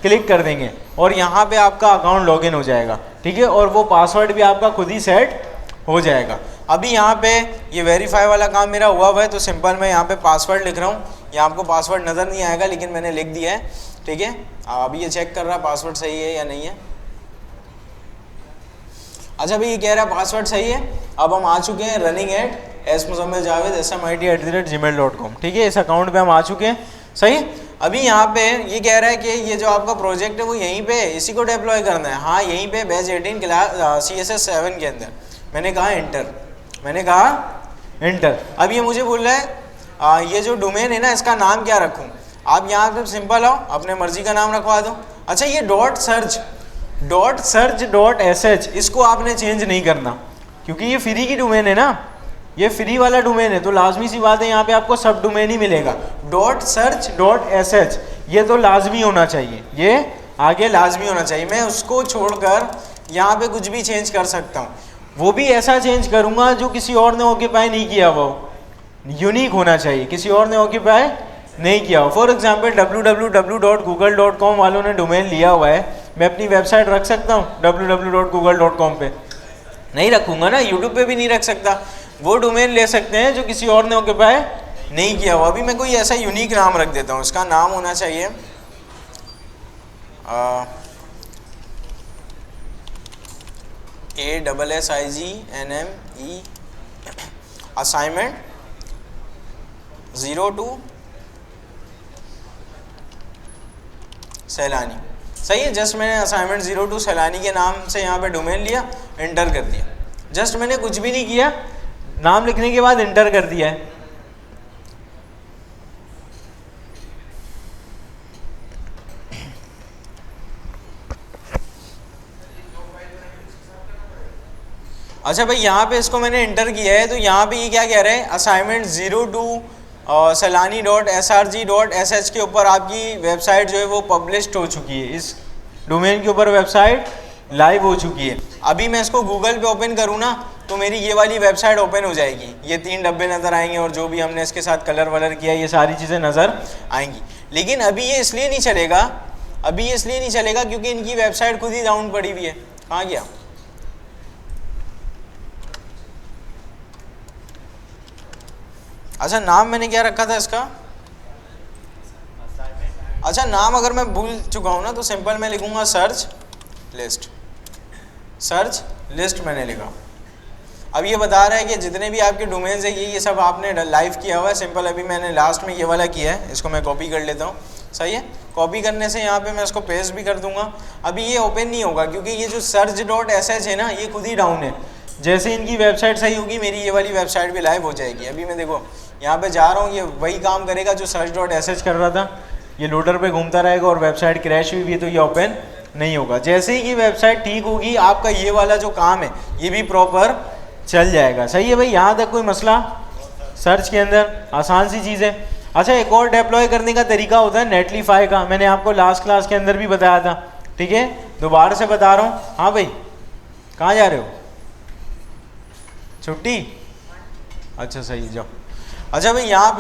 क्लिक कर देंगे और यहाँ पे आपका अकाउंट लॉगिन हो जाएगा। ठीक है, और वो पासवर्ड भी आपका खुद ही सेट हो जाएगा। अभी यहाँ पे ये वेरीफाई वाला काम मेरा हुआ है तो सिंपल मैं यहाँ पे पासवर्ड लिख रहा हूँ, यहाँ आपको पासवर्ड नज़र नहीं आएगा लेकिन मैंने लिख दिया है। ठीक है, अभी ये चेक कर रहा है पासवर्ड सही है या नहीं है। अच्छा भाई ये कह रहा है पासवर्ड सही है। अब हम आ चुके हैं running@smuzammiljavid@gmail.com। ठीक है, इस अकाउंट पे हम आ चुके हैं। सही, अभी यहाँ पे ये कह रहा है कि ये जो आपका प्रोजेक्ट है वो यहीं पे इसी को डिप्लॉय करना है। हाँ यहीं पे बैच 18 क्लास CSS7 के अंदर। मैंने कहा इंटर, मैंने कहा इंटर। अब ये मुझे बोल रहा है ये जो डोमेन है ना इसका नाम क्या रखूँ। आप यहाँ पे सिंपल आओ अपने मर्जी का नाम रखवा दो। अच्छा ये .search इसको आपने चेंज नहीं करना क्योंकि ये फ्री की डोमेन है ना, ये फ्री वाला डोमेन है तो लाजमी सी बात है यहाँ पे आपको सब डोमेन ही मिलेगा। .search ये तो लाजमी होना चाहिए, ये आगे लाजमी होना चाहिए। मैं उसको छोड़कर यहाँ पे कुछ भी चेंज कर सकता हूँ, वो भी ऐसा चेंज करूँगा जो किसी और ने ऑक्यूपाई नहीं किया हुआ हो। यूनिक होना चाहिए, किसी और ने ऑक्यूपाई नहीं किया हो। फॉर एग्जाम्पल www.google.com वालों ने डोमेन लिया हुआ है, मैं अपनी वेबसाइट रख सकता हूँ www.google.com पे? नहीं रखूँगा ना, यूट्यूब पे भी नहीं रख सकता। वो डोमेन ले सकते हैं जो किसी और ने ऑक्यूपाई नहीं किया हुआ। अभी मैं कोई ऐसा यूनिक नाम रख देता हूँ, इसका नाम होना चाहिए ASSIGNME असाइनमेंट 02 सैलानी। सही है, जस्ट मैंने असाइनमेंट 02 सैलानी के नाम से यहाँ पे डोमेन लिया, एंटर कर दिया। जस्ट मैंने कुछ भी नहीं किया, नाम लिखने के बाद एंटर कर दिया है। अच्छा भाई, यहाँ पे इसको मैंने एंटर किया है, तो यहाँ पे ये क्या कह रहे हैं, असाइनमेंट 02 salani.srg.sh के ऊपर आपकी वेबसाइट जो है वो पब्लिश्ड हो चुकी है। इस डोमेन के ऊपर वेबसाइट लाइव हो चुकी है। अभी मैं इसको गूगल पे ओपन करूँ ना, तो मेरी ये वाली वेबसाइट ओपन हो जाएगी, ये 3 डब्बे नज़र आएंगे और जो भी हमने इसके साथ कलर वलर किया ये सारी चीज़ें नज़र आएंगी। लेकिन अभी ये इसलिए नहीं चलेगा, क्योंकि इनकी वेबसाइट खुद ही डाउन पड़ी हुई है। कहाँ गया? अच्छा, नाम मैंने क्या रखा था इसका? अच्छा, नाम अगर मैं भूल चुका हूँ ना, तो सिंपल मैं लिखूँगा सर्च लिस्ट मैंने लिखा। अब ये बता रहा है कि जितने भी आपके डोमेन्स है ये सब आपने लाइव किया हुआ है। सिंपल अभी मैंने लास्ट में ये वाला किया है, इसको मैं कॉपी कर लेता हूँ। सही है, कॉपी करने से यहाँ पे मैं इसको पेस्ट भी कर दूंगा। अभी ये ओपन नहीं होगा क्योंकि ये जो search.sh है ना, ये खुद ही डाउन है। जैसे इनकी वेबसाइट सही होगी, मेरी ये वाली वेबसाइट भी लाइव हो जाएगी। अभी मैं देखो यहाँ पे जा रहा हूँ, ये वही काम करेगा जो search.sh कर रहा था। ये लोडर पे घूमता रहेगा और वेबसाइट क्रैश हुई भी है तो ये ओपन नहीं होगा। जैसे ही ये वेबसाइट ठीक होगी, आपका ये वाला जो काम है ये भी प्रॉपर चल जाएगा। सही है भाई, यहाँ तक कोई मसला? सर्च के अंदर आसान सी चीज़ है। अच्छा, एक और डिप्लॉय करने का तरीका होता है नेटलीफाई का, मैंने आपको लास्ट क्लास के अंदर भी बताया था। ठीक है, दोबारा से बता रहा हूँ। हाँ भाई, कहाँ जा रहे हो? छुट्टी? अच्छा सही, जाओ। अच्छा भाई, यहाँ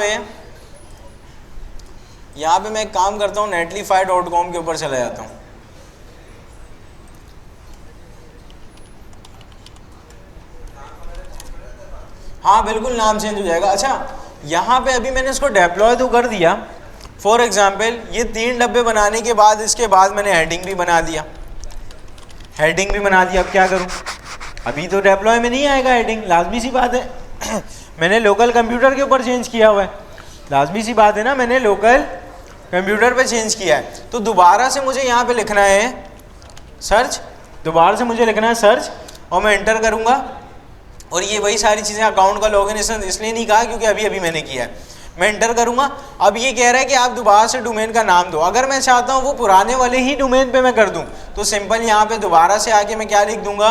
पे मैं एक काम करता हूँ, netlify.com के ऊपर चला जाता हूँ। हाँ बिल्कुल, नाम चेंज हो जाएगा। अच्छा, यहाँ पे अभी मैंने इसको डिप्लॉय तो कर दिया। फॉर एग्जाम्पल, ये 3 डब्बे बनाने के बाद इसके बाद मैंने हेडिंग भी बना दिया। अब क्या करूँ? अभी तो डिप्लॉय में नहीं आएगा हेडिंग, लाजमी सी बात है। मैंने लोकल कंप्यूटर के ऊपर चेंज किया हुआ है, लाजमी सी बात है ना, मैंने लोकल कंप्यूटर पे चेंज किया है। तो दोबारा से मुझे यहाँ पे लिखना है सर्च, और मैं एंटर करूँगा और ये वही सारी चीज़ें। अकाउंट का लॉगिन इसलिए नहीं कहा क्योंकि अभी मैंने किया है। मैं एंटर करूँगा। अब ये कह रहा है कि आप दोबारा से डोमेन का नाम दो। अगर मैं चाहता हूँ वो पुराने वाले ही डोमेन पे मैं कर दूँ, तो सिंपल यहाँ पे दोबारा से आके मैं क्या लिख दूँगा,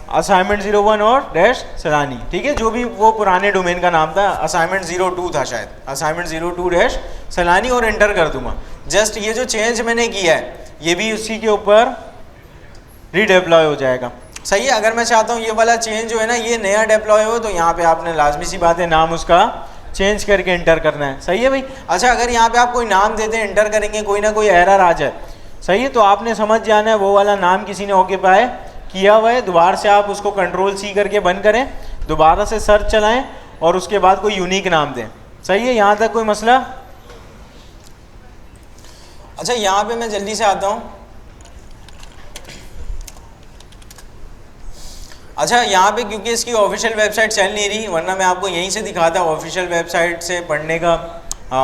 असाइनमेंट 01 और डैश सैलानी। ठीक है, जो भी वो पुराने डोमेन का नाम था, असाइनमेंट 02 था शायद, असाइनमेंट 02 डैश सैलानी, और एंटर कर दूँगा। जस्ट ये जो चेंज मैंने किया है ये भी उसी के ऊपर रीडिप्लॉय हो जाएगा। सही है, अगर मैं चाहता हूँ ये वाला चेंज जो है ना ये नया डिप्लॉय हो, तो यहाँ पे आपने लाजमी सी बात है नाम उसका चेंज करके एंटर करना है। सही है भाई। अच्छा, अगर यहाँ पे आप कोई नाम देते हैं, एंटर करेंगे, कोई ना कोई एरर आ जाए, सही है, तो आपने समझ जाना है वो वाला नाम किसी ने ऑक्यूपाई किया हुआ है। दोबारा से आप उसको Ctrl+C करके बंद करें, दोबारा से सर्च चलाएं और उसके बाद कोई यूनिक नाम दें। सही है, यहाँ तक कोई मसला? अच्छा, यहाँ पे मैं जल्दी से आता हूँ। अच्छा, यहाँ पे क्योंकि इसकी ऑफिशियल वेबसाइट चल नहीं रही, वरना मैं आपको यहीं से दिखाता। ऑफिशियल वेबसाइट से पढ़ने का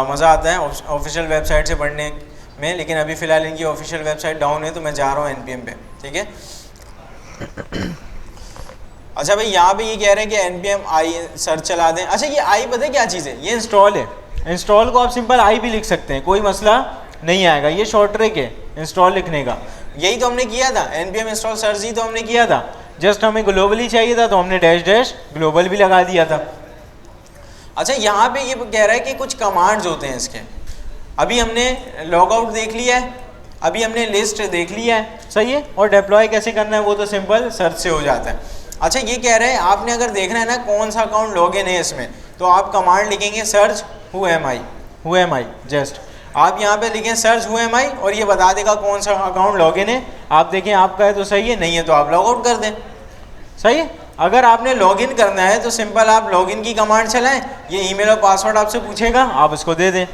मज़ा आता है, ऑफिशियल वेबसाइट से पढ़ने में, लेकिन अभी फ़िलहाल इनकी ऑफिशियल वेबसाइट डाउन है, तो मैं जा रहा हूँ NPM पे। ठीक है। अच्छा भाई, यहाँ पे ये कह रहे हैं कि NPM i सर्च चला दें। अच्छा, ये i पता है क्या चीज़ है? ये इंस्टॉल है। इंस्टॉल को आप सिंपल i भी लिख सकते हैं, कोई मसला नहीं आएगा। ये शॉर्ट ट्रिक है इंस्टॉल लिखने का। यही तो हमने किया था, NPM इंस्टॉल सर्च ही तो हमने किया था। जस्ट हमें ग्लोबली चाहिए था तो हमने डैश ग्लोबल भी लगा दिया था। अच्छा, यहाँ पे ये कह रहा है कि कुछ कमांड्स होते हैं इसके। अभी हमने लॉग आउट देख लिया है, अभी हमने लिस्ट देख लिया है। सही है, और डिप्लॉय कैसे करना है वो तो सिंपल सर्च से हो जाता है। अच्छा ये कह रहे हैं आपने अगर देखना है ना कौन सा अकाउंट लॉगिन है इसमें, तो आप कमांड लिखेंगे search who am I just आप यहाँ पे लिखें सर्च हु एम आई और ये बता देगा कौन सा अकाउंट लॉगिन है। आप देखें आपका है तो सही है, नहीं है तो आप लॉग आउट कर दें। सही है। अगर आपने लॉगिन करना है तो सिंपल आप लॉगिन की कमांड चलाएं, ये ईमेल और पासवर्ड आपसे पूछेगा, आप इसको दे दें।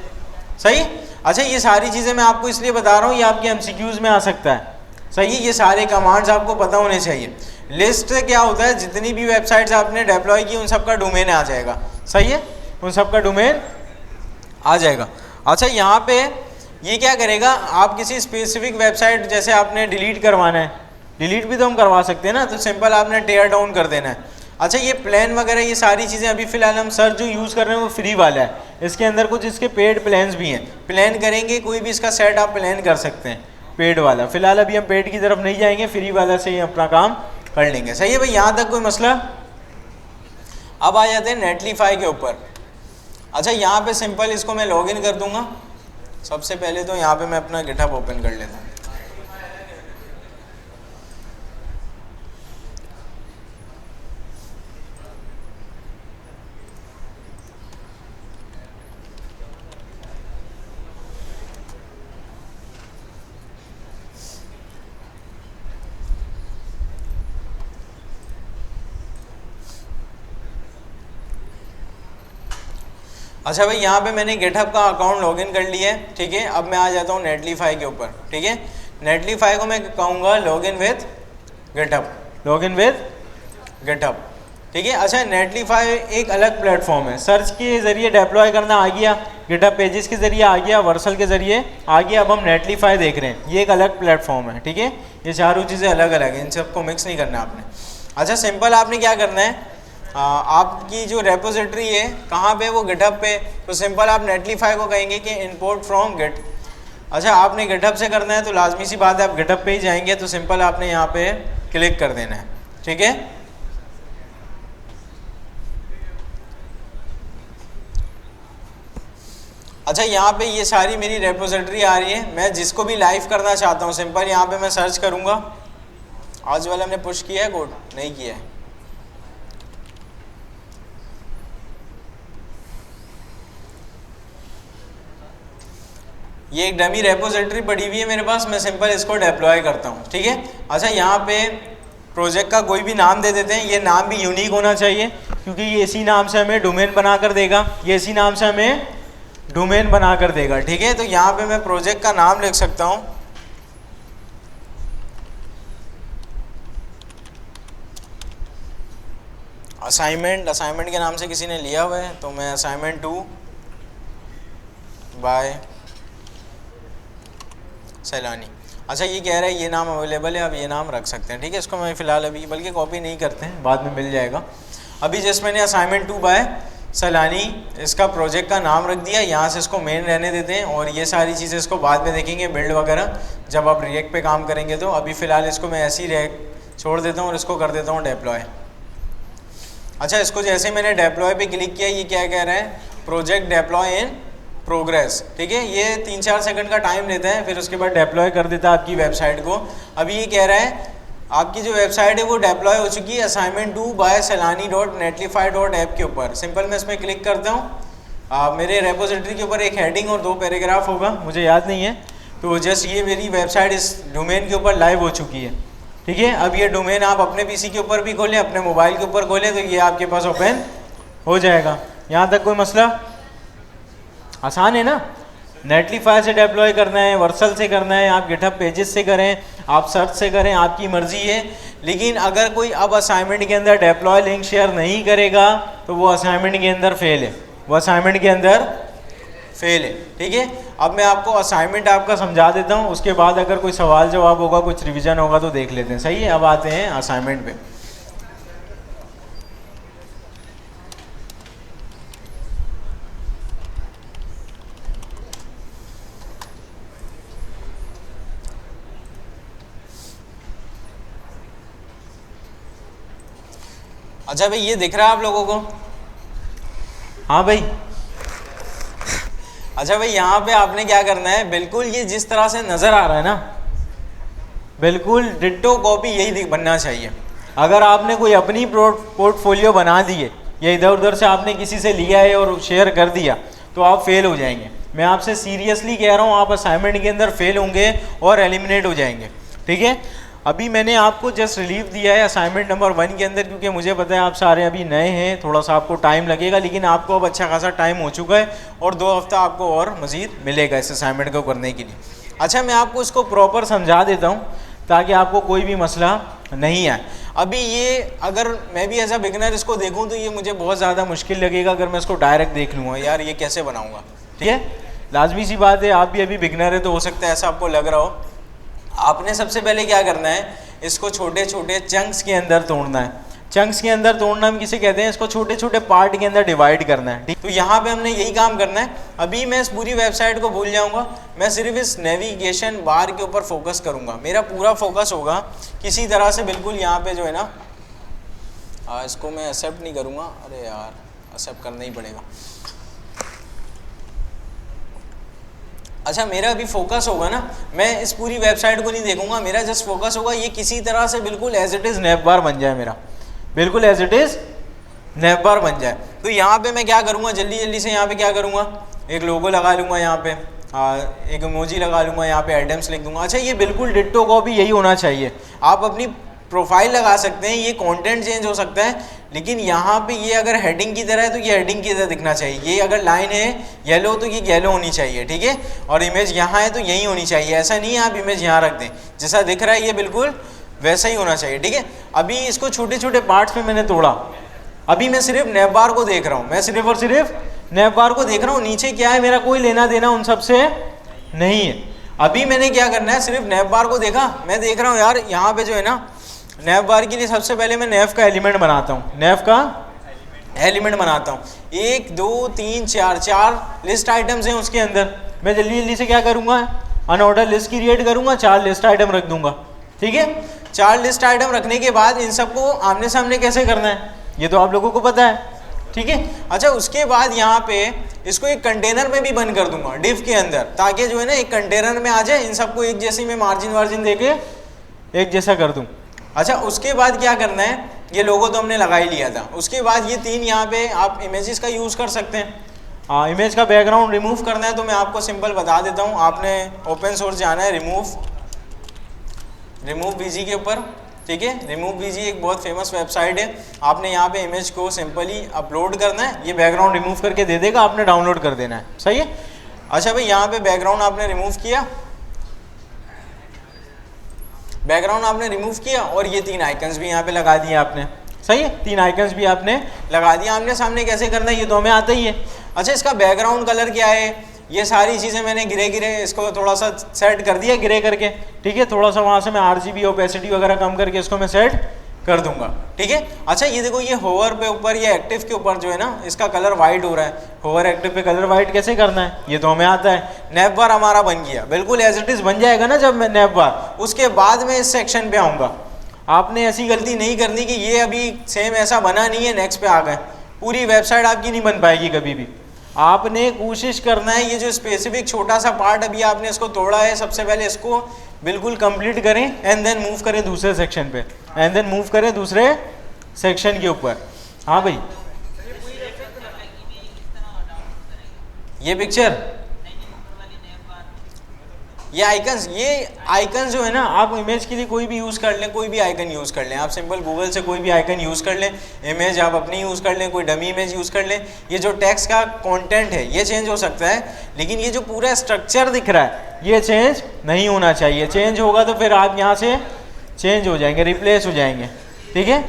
सही। अच्छा ये सारी चीज़ें मैं आपको इसलिए बता रहा हूँ, ये आपके एमसीक्यूज़ में आ सकता है। सही है। ये सारे कमांड्स आपको पता होने चाहिए। लिस्ट से क्या होता है, जितनी भी वेबसाइट्स आपने डिप्लॉय की उन सबका डोमेन आ जाएगा। सही है, उन सबका डोमेन आ जाएगा। अच्छा यहाँ पे ये क्या करेगा, आप किसी स्पेसिफिक वेबसाइट जैसे आपने डिलीट करवाना है, डिलीट भी तो हम करवा सकते हैं ना, तो सिंपल आपने टेयर डाउन कर देना है। अच्छा ये प्लान वगैरह ये सारी चीज़ें अभी फ़िलहाल हम सर जो यूज़ कर रहे हैं वो फ्री वाला है, इसके अंदर कुछ इसके पेड प्लान्स भी हैं। प्लान करेंगे कोई भी इसका सेट आप प्लान कर सकते हैं पेड वाला। फ़िलहाल अभी हम पेड की तरफ नहीं जाएंगे, फ्री वाला से ही अपना काम कर लेंगे। सही है भाई, यहाँ तक कोई मसला। अब आ जाते हैं नेटलीफाई के ऊपर। अच्छा यहाँ पे सिंपल इसको मैं लॉगिन कर दूंगा। सबसे पहले तो यहाँ पे मैं अपना गिटहब ओपन कर लेता हूँ। अच्छा भाई यहाँ पे मैंने गिटहब का अकाउंट लॉगिन कर लिया है। ठीक है, अब मैं आ जाता हूँ नेटलीफाई के ऊपर। ठीक है, नेटलीफाई को मैं कहूँगा login with GitHub, login with GitHub. ठीक है। अच्छा नेटलीफाई एक अलग प्लेटफॉर्म है, सर्च के ज़रिए डिप्लॉय करना आ गया, गिटहब पेजेस के ज़रिए आ गया, वर्सल के ज़रिए आ गया। अब हम नेटलीफाई देख रहे हैं, ये एक अलग प्लेटफॉर्म है। ठीक है, ये चारों चीज़ें अलग अलग हैं, इन सबको मिक्स नहीं करना आपने। अच्छा सिंपल आपने क्या करना है, आपकी जो रेपोजिटरी है कहाँ पे, वो गिटहब पे। तो सिंपल आप नेटलीफाई को कहेंगे कि इंपोर्ट फ्रॉम गिट। अच्छा आपने गिटहब से करना है तो लाजमी सी बात है आप गिटहब पे ही जाएंगे, तो सिंपल आपने यहाँ पे क्लिक कर देना है। ठीक है। अच्छा यहाँ पे ये सारी मेरी रेपोजिटरी आ रही है, मैं जिसको भी लाइव करना चाहता हूँ सिंपल यहाँ पे मैं सर्च करूँगा। आज वाला हमने पुश किया है, कोड नहीं किया है। ये एक डमी रेपोजिटरी पड़ी हुई है मेरे पास, मैं सिंपल इसको डिप्लॉय करता हूँ। ठीक है। अच्छा यहाँ पे प्रोजेक्ट का कोई भी नाम दे देते हैं, ये नाम भी यूनिक होना चाहिए क्योंकि ये इसी नाम से हमें डोमेन बना कर देगा, ये इसी नाम से हमें डोमेन बना कर देगा। ठीक है, तो यहाँ पे मैं प्रोजेक्ट का नाम लिख सकता हूँ, असाइनमेंट के नाम से किसी ने लिया हुआ है तो मैं असाइनमेंट 2 बाय सैलानी। अच्छा ये कह रहा है ये नाम अवेलेबल है, अब ये नाम रख सकते हैं। ठीक है, इसको मैं फ़िलहाल अभी बल्कि कॉपी नहीं करते हैं, बाद में मिल जाएगा। अभी जस्ट मैंने असाइनमेंट 2 बाय सैलानी इसका प्रोजेक्ट का नाम रख दिया, यहाँ से इसको मेन रहने देते हैं और ये सारी चीज़ें इसको बाद में देखेंगे बिल्ड वगैरह जब आप रिएक्ट पे काम करेंगे। तो अभी फ़िलहाल इसको मैं ऐसे ही छोड़ देता हूँ और इसको कर देता हूँ डिप्लॉय। अच्छा इसको जैसे मैंने डिप्लॉय पे क्लिक किया, ये क्या कह रहा है, प्रोजेक्ट डिप्लॉय इन प्रोग्रेस। ठीक है, ये 3-4 सेकंड का टाइम लेता है, फिर उसके बाद डिप्लॉय कर देता है आपकी वेबसाइट को। अभी ये कह रहा है आपकी जो वेबसाइट है वो डिप्लॉय हो चुकी है असाइनमेंट 2 बाय सैलानी.netlify.app के ऊपर। सिंपल मैं इसमें क्लिक करता हूँ, मेरे रेपोजिटरी के ऊपर एक हेडिंग और 2 पैराग्राफ होगा, मुझे याद नहीं है। तो जस्ट ये मेरी वेबसाइट इस डोमेन के ऊपर लाइव हो चुकी है। ठीक है, अब ये डोमेन आप अपने पीसी के ऊपर भी खोलें, अपने मोबाइल के ऊपर खोलें तो ये आपके पास ओपन हो जाएगा। यहाँ तक कोई मसला, आसान है ना। नेटलीफाई से डिप्लॉय करना है, वर्सल से करना है, आप गिटहब पेजेस से करें, आप सर्च से करें, आपकी मर्जी है। लेकिन अगर कोई अब असाइनमेंट के अंदर डिप्लॉय लिंक शेयर नहीं करेगा तो वो असाइनमेंट के अंदर फेल है, वो असाइनमेंट के अंदर फेल है। ठीक है, अब मैं आपको असाइनमेंट आपका समझा देता हूँ, उसके बाद अगर कोई सवाल जवाब होगा, कुछ रिवीजन होगा तो देख लेते हैं। सही है, अब आते हैं असाइनमेंट पे। अच्छा भाई ये दिख रहा है आप लोगों को? हाँ भाई। अच्छा भाई यहाँ पे आपने क्या करना है, बिल्कुल ये जिस तरह से नज़र आ रहा है ना, बिल्कुल डिट्टो कॉपी यही बनना चाहिए। अगर आपने कोई अपनी पोर्टफोलियो बना दी है या इधर उधर से आपने किसी से लिया है और शेयर कर दिया तो आप फेल हो जाएंगे। मैं आपसे सीरियसली कह रहा हूँ, आप असाइनमेंट के अंदर फेल होंगे और एलिमिनेट हो जाएंगे। ठीक है, अभी मैंने आपको जस्ट रिलीफ दिया है असाइनमेंट नंबर 1 के अंदर, क्योंकि मुझे पता है आप सारे अभी नए हैं, थोड़ा सा आपको टाइम लगेगा, लेकिन आपको अब अच्छा खासा टाइम हो चुका है और 2 हफ्ता आपको और मज़ीद मिलेगा इस असाइनमेंट को करने के लिए। अच्छा, मैं आपको इसको प्रॉपर समझा देता हूँ ताकि आपको कोई भी मसला नहीं आए। अभी ये अगर मैं भी एज अ बिगनर इसको देखूँ तो ये मुझे बहुत ज़्यादा मुश्किल लगेगा अगर मैं इसको डायरेक्ट देख लूँगा, यार ये कैसे बनाऊँगा। ठीक है, लाजमी सी बात है, आप भी अभी बिगनर है तो हो सकता है ऐसा आपको लग रहा हो। आपने सबसे पहले क्या करना है, इसको छोटे छोटे चंक्स के अंदर तोड़ना है। चंक्स के अंदर तोड़ना हम किसे कहते हैं, इसको छोटे छोटे पार्ट के अंदर डिवाइड करना है। ठीक, तो यहाँ पे हमने यही काम करना है। अभी मैं इस पूरी वेबसाइट को भूल जाऊँगा, मैं सिर्फ इस नेविगेशन बार के ऊपर फोकस करूँगा। मेरा पूरा फोकस होगा किसी तरह से बिल्कुल यहाँ पे जो है ना, इसको मैं एक्सेप्ट नहीं करूँगा, अरे यार एक्सेप्ट करना ही पड़ेगा। अच्छा, मेरा अभी फोकस होगा ना, मैं इस पूरी वेबसाइट को नहीं देखूंगा, मेरा जस्ट फोकस होगा ये किसी तरह से बिल्कुल एज इट इज़ नैव बार बन जाए, मेरा बिल्कुल एज इट इज़ नैव बार बन जाए। तो यहाँ पे मैं क्या करूँगा, जल्दी जल्दी से यहाँ पे क्या करूँगा, एक लोगो लगा लूँगा, यहाँ पे एक इमोजी लगा लूँगा, यहाँ पे एडम्स लिख दूँगा। अच्छा, ये बिल्कुल डिट्टो कॉपी यही होना चाहिए। आप अपनी प्रोफाइल लगा सकते हैं, ये कंटेंट चेंज हो सकता है, लेकिन यहाँ पे ये अगर हेडिंग की तरह है तो ये हेडिंग की तरह दिखना चाहिए। ये अगर लाइन है येलो तो ये येलो होनी चाहिए। ठीक है, और इमेज यहाँ है तो यही होनी चाहिए। ऐसा नहीं है आप इमेज यहाँ रख दें, जैसा दिख रहा है ये बिल्कुल वैसा ही होना चाहिए। ठीक है, अभी इसको छोटे छोटे पार्ट्स में मैंने तोड़ा। अभी मैं सिर्फ नैव बार को देख रहा हूँ, मैं सिर्फ और सिर्फ नैव बार को देख रहा हूँ। नीचे क्या है, मेरा कोई लेना देना उन सब से नहीं है। अभी मैंने क्या करना है, सिर्फ नैव बार को देखा, मैं देख रहा हूँ यार यहाँ पे जो है ना, नैव बार के लिए सबसे पहले मैं नैव का एलिमेंट बनाता हूँ, नैव का एलिमेंट बनाता हूँ। 1 2 3 4 लिस्ट आइटम्स हैं उसके अंदर। मैं जल्दी जल्दी से क्या करूँगा, अनऑर्डर लिस्ट क्रिएट करूँगा, 4 लिस्ट आइटम रख दूंगा। ठीक है, 4 लिस्ट आइटम रखने के बाद इन सबको आमने सामने कैसे करना है ये तो आप लोगों को पता है। ठीक है, अच्छा उसके बाद यहाँ पे इसको एक कंटेनर में भी बंद कर दूंगा, डिव के अंदर, ताकि जो है ना एक कंटेनर में आ जाए, इन सबको एक जैसी मैं मार्जिन वार्जिन दे के एक जैसा कर दूँ। अच्छा, उसके बाद क्या करना है, ये लोगो तो हमने लगा ही लिया था। उसके बाद ये 3 यहाँ पे आप इमेजेस का यूज़ कर सकते हैं। इमेज का बैकग्राउंड रिमूव करना है तो मैं आपको सिंपल बता देता हूँ, आपने ओपन सोर्स जाना है, रिमूव बीजी के ऊपर। ठीक है, रिमूव बीजी एक बहुत फेमस वेबसाइट है। आपने यहाँ पे इमेज को सिंपली अपलोड करना है, ये बैकग्राउंड रिमूव करके दे देगा, आपने डाउनलोड कर देना है। सही है। अच्छा भाई, यहाँ पे बैकग्राउंड आपने रिमूव किया, बैकग्राउंड आपने रिमूव किया और ये 3 आइकन्स भी यहाँ पे लगा दिए आपने। सही है, 3 आइकन्स भी आपने लगा दिया। आमने सामने कैसे करना है ये तो हमें आता ही है। अच्छा, इसका बैकग्राउंड कलर क्या है, ये सारी चीज़ें मैंने गिरे इसको थोड़ा सा सेट कर दिया गिरे करके। ठीक है, थोड़ा सा वहाँ से मैं RGB ओपेसिटी वगैरह कम करके इसको मैं सेट कर दूंगा। ठीक है, अच्छा ये देखो, ये होवर पे ऊपर, ये एक्टिव के ऊपर जो है ना, इसका कलर वाइट हो रहा है। होवर एक्टिव पे कलर वाइट कैसे करना है ये तो हमें आता है। नैव बार हमारा बन गया, बिल्कुल एज इट इज़ बन जाएगा ना जब मैं नैव बार। उसके बाद मैं इस सेक्शन पे आऊँगा। आपने ऐसी गलती नहीं करनी कि ये अभी सेम ऐसा बना नहीं है, नेक्स्ट पे आ गए, पूरी वेबसाइट आपकी नहीं बन पाएगी कभी भी। आपने कोशिश करना है, ये जो स्पेसिफिक छोटा सा पार्ट अभी आपने इसको तोड़ा है, सबसे पहले इसको बिल्कुल कंप्लीट करें एंड देन मूव करें दूसरे सेक्शन पे, एंड देन मूव करें दूसरे सेक्शन के ऊपर। हाँ भाई, ये पिक्चर, ये आइकन्स जो है ना, आप इमेज के लिए कोई भी यूज़ कर लें, कोई भी आइकन यूज़ कर लें। आप सिंपल गूगल से कोई भी आइकन यूज़ कर लें, इमेज आप अपनी यूज़ कर लें, कोई डमी इमेज यूज़ कर लें। ये जो टेक्स्ट का कंटेंट है ये चेंज हो सकता है, लेकिन ये जो पूरा स्ट्रक्चर दिख रहा है ये चेंज नहीं होना चाहिए। चेंज होगा तो फिर आप यहाँ से चेंज हो जाएंगे, रिप्लेस हो जाएंगे। ठीक है,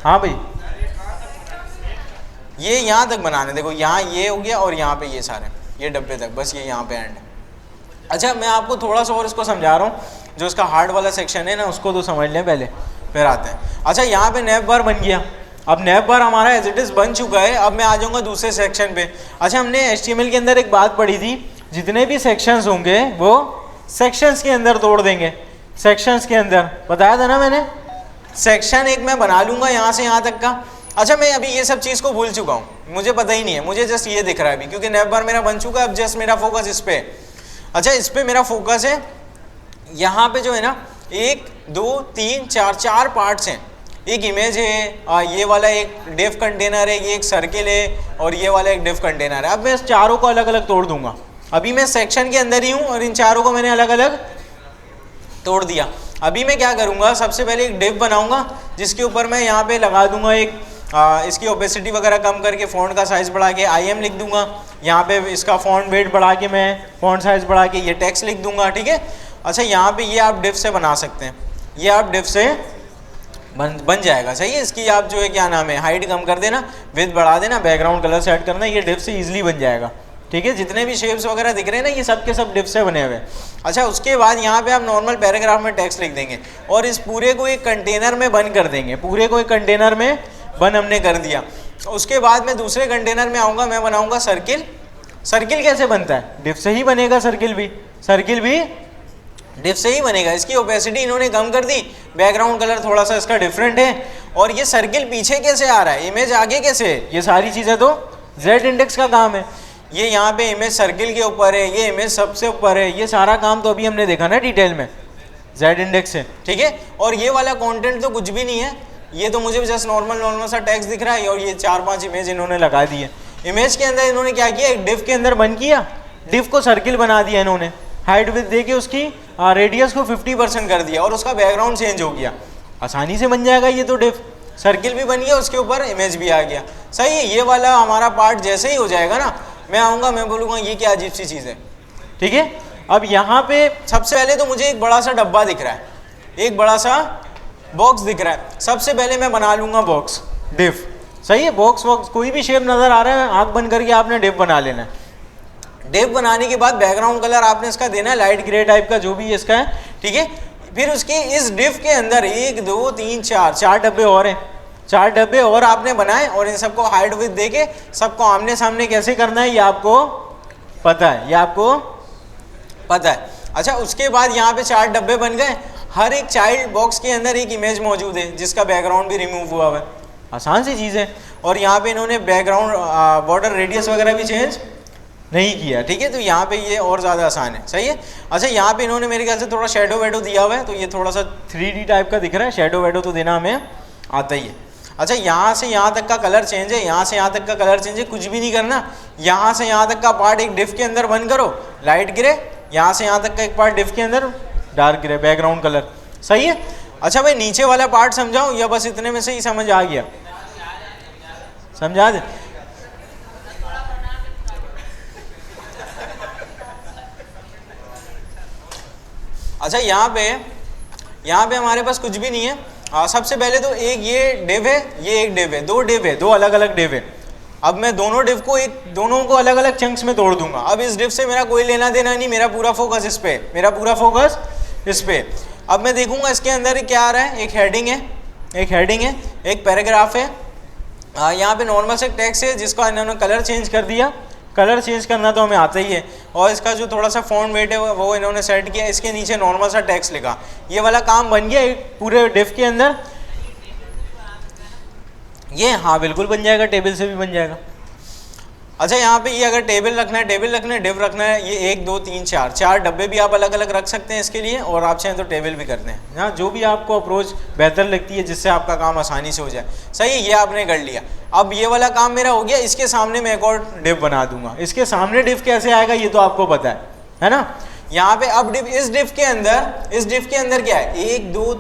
हाँ भाई, ये यहाँ तक बनाने, देखो यहाँ ये हो गया और यहाँ पे ये सारे ये डब्बे तक, बस ये यहाँ पे एंड। अच्छा, मैं आपको थोड़ा सा और इसको समझा रहा हूँ, जो इसका हार्ड वाला सेक्शन है ना उसको तो समझ लें पहले, फिर आते हैं। अच्छा, यहाँ पे नैव बार बन गया। अब नैव बार हमारा एज इट इज़ बन चुका है। अब मैं आ जाऊँगा दूसरे सेक्शन पे। अच्छा, हमने HTML के अंदर एक बात पढ़ी थी, जितने भी सेक्शंस होंगे वो सेक्शंस के अंदर तोड़ देंगे। सेक्शंस के अंदर बताया था ना मैंने, सेक्शन एक मैं बना लूँगा यहाँ से यहाँ तक का। अच्छा, मैं अभी ये सब चीज़ को भूल चुका हूँ, मुझे पता ही नहीं है, मुझे जस्ट ये दिख रहा है अभी, क्योंकि नैव बार मेरा बन चुका है। अब जस्ट मेरा फोकस इस पर। अच्छा, इस पर मेरा फोकस है। यहाँ पे जो है ना, 1 2 3 4 4 पार्ट्स हैं। एक इमेज है, ये वाला एक डिव कंटेनर है, ये एक सर्किल है और ये वाला एक डिव कंटेनर है। अब मैं इस चारों को अलग अलग तोड़ दूंगा। अभी मैं सेक्शन के अंदर ही हूँ और इन चारों को मैंने अलग अलग तोड़ दिया। अभी मैं क्या करूँगा, सबसे पहले एक डिव बनाऊँगा जिसके ऊपर मैं यहाँ पे लगा दूंगा एक इसकी ओपेसिटी वगैरह कम करके फ़ॉन्ट का साइज़ बढ़ा के IM लिख दूंगा। यहाँ पे इसका फ़ॉन्ट वेट बढ़ा के मैं फ़ॉन्ट साइज़ बढ़ा के ये टेक्स्ट लिख दूंगा, ठीक है। अच्छा, यहाँ पे ये आप डिव से बना सकते हैं, ये आप डिव से बन जाएगा, सही है। इसकी आप जो है क्या नाम है, हाइट कम कर देना, विड्थ बढ़ा देना, बैकग्राउंड कलर सेट करना, ये डिव से ईजिली बन जाएगा, ठीक है। जितने भी शेप्स वगैरह दिख रहे हैं ना, ये सब के सब डिव से बने हुए हैं। अच्छा, उसके बाद यहाँ पे आप नॉर्मल पैराग्राफ में टेक्स्ट लिख देंगे और इस पूरे को एक कंटेनर में बंद कर देंगे। पूरे को एक कंटेनर में बंद हमने कर दिया। उसके बाद मैं दूसरे कंटेनर में आऊँगा, मैं बनाऊँगा सर्किल। सर्किल कैसे बनता है, डिव से ही बनेगा। सर्किल भी डिव से ही बनेगा। इसकी ओपेसिटी इन्होंने कम कर दी, बैकग्राउंड कलर थोड़ा सा इसका डिफरेंट है। और ये सर्किल पीछे कैसे आ रहा है, इमेज आगे कैसे है, ये सारी चीज़ें तो Z इंडेक्स का काम है। ये यहाँ पे इमेज सर्किल के ऊपर है, ये इमेज सबसे ऊपर है, ये सारा काम तो अभी हमने देखा ना डिटेल में, Z इंडेक्स से, ठीक है। और ये वाला कंटेंट तो कुछ भी नहीं है, ये तो मुझे जस्ट नॉर्मल सा टेक्स्ट दिख रहा है और ये 4-5 इमेज इन्होंने लगा दी है। इमेज के अंदर इन्होंने क्या किया, एक डिव के अंदर बंद किया, डिव को सर्किल बना दिया इन्होंने, हाइट विड्थ दे के उसकी रेडियस को 50% कर दिया और उसका बैकग्राउंड चेंज हो गया। आसानी से बन जाएगा ये तो डिव, सर्किल भी बन गया, उसके ऊपर इमेज भी आ गया, सही है। ये वाला हमारा पार्ट जैसे ही हो जाएगा ना, मैं आऊँगा, मैं बोलूँगा ये क्या अजीब सी चीज़ है, ठीक है। अब यहाँ पे सबसे पहले तो मुझे एक बड़ा सा डब्बा दिख रहा है, एक बड़ा सा बॉक्स दिख रहा है। सबसे पहले मैं बना लूँगा बॉक्स, डिव, सही है। बॉक्स कोई भी शेप नज़र आ रहा है, आँख बंद करके आपने डिव बना लेना है। डिव बनाने के बाद बैकग्राउंड कलर आपने इसका देना है लाइट ग्रे टाइप का, जो भी इसका है, ठीक है। फिर उसके इस डिव के अंदर 1 2 3 4 डब्बे और हैं, 4 डब्बे और आपने बनाए और इन सबको हाइट विड्थ दे के सबको आमने सामने कैसे करना है ये आपको पता है, ये आपको पता है। अच्छा, उसके बाद यहाँ पे 4 डब्बे बन गए, हर एक चाइल्ड बॉक्स के अंदर एक इमेज मौजूद है जिसका बैकग्राउंड भी रिमूव हुआ हुआ है, आसान सी चीज़ है। और यहाँ पे इन्होंने बैकग्राउंड बॉर्डर रेडियस वगैरह भी चेंज नहीं किया, ठीक है। तो यहाँ पे ये और ज़्यादा आसान है, सही है। अच्छा, यहाँ पे इन्होंने मेरे ख्याल से थोड़ा शेडो वेडो दिया हुआ है, तो ये थोड़ा सा 3D टाइप का दिख रहा है, शेडो वेडो तो देना हमें आता ही है। अच्छा, यहाँ से यहाँ तक का कलर चेंज है, यहाँ से यहाँ तक का कलर चेंज है, कुछ भी नहीं करना। यहाँ से यहाँ तक का पार्ट एक डिव के अंदर बंद करो, लाइट ग्रे, यहाँ से यहाँ तक का एक पार्ट डिव के अंदर डार्क ग्रे, बैकग्राउंड कलर, सही है। अच्छा भाई, नीचे वाला पार्ट समझाऊँ या बस इतने में से ही समझ आ गया, समझा दे। अच्छा, यहाँ पे हमारे पास कुछ भी नहीं है। सबसे पहले तो एक ये डिव है, ये एक डिव है, 2 डिव है, 2 अलग अलग डिव है। अब मैं दोनों डिव को दोनों को अलग अलग चंक्स में तोड़ दूंगा। अब इस डिव से मेरा कोई लेना देना नहीं, मेरा पूरा फोकस इस पे, मेरा पूरा फोकस इस पे। अब मैं देखूंगा इसके अंदर क्या आ रहा है, एक हेडिंग है, एक पैराग्राफ है, यहाँ पे नॉर्मल से टेक्स्ट है जिसका इन्होंने कलर चेंज कर दिया। कलर चेंज करना तो हमें आता ही है, और इसका जो थोड़ा सा फॉन्ट वेट है वो इन्होंने सेट किया। इसके नीचे नॉर्मल सा टेक्स्ट लिखा, ये वाला काम बन गया पूरे डिव के अंदर। ये हाँ बिल्कुल बन जाएगा, टेबल से भी बन जाएगा। अच्छा, यहाँ पे ये अगर टेबल रखना है, डिव रखना है, ये 1 2 3 4 डब्बे भी आप अलग अलग रख सकते हैं इसके लिए, और आप चाहें तो टेबल भी करते हैं। हाँ, जो भी आपको अप्रोच बेहतर लगती है जिससे आपका काम आसानी से हो जाए, सही है। ये आपने कर लिया। अब ये वाला काम मेरा हो गया। इसके सामने मैं एक और डिव बना दूंगा। इसके सामने डिव कैसे आएगा ये तो आपको पता है ना। यहाँ पे अब डिव, इस डिव के अंदर क्या है, 1 2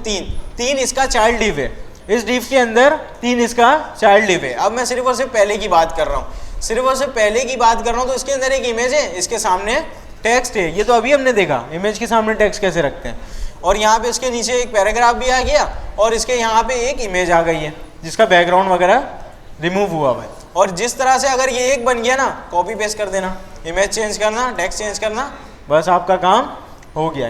3 इसका चाइल्ड डिव है, इस डिव के अंदर 3 इसका चाइल्ड डिव है। अब मैं सिर्फ और सिर्फ पहले की बात कर रहा हूँ, तो इसके अंदर एक इमेज है, इसके सामने टेक्स्ट है। ये तो अभी हमने देखा इमेज के सामने टेक्स्ट कैसे रखते हैं। और यहाँ पे इसके नीचे एक पैराग्राफ भी आ गया, और इसके यहाँ पे एक इमेज आ गई है जिसका बैकग्राउंड वगैरह रिमूव हुआ हुआ है। और जिस तरह से अगर ये एक बन गया ना, कॉपी पेस्ट कर देना, इमेज चेंज करना, टेक्स्ट चेंज करना, बस आपका काम हो गया।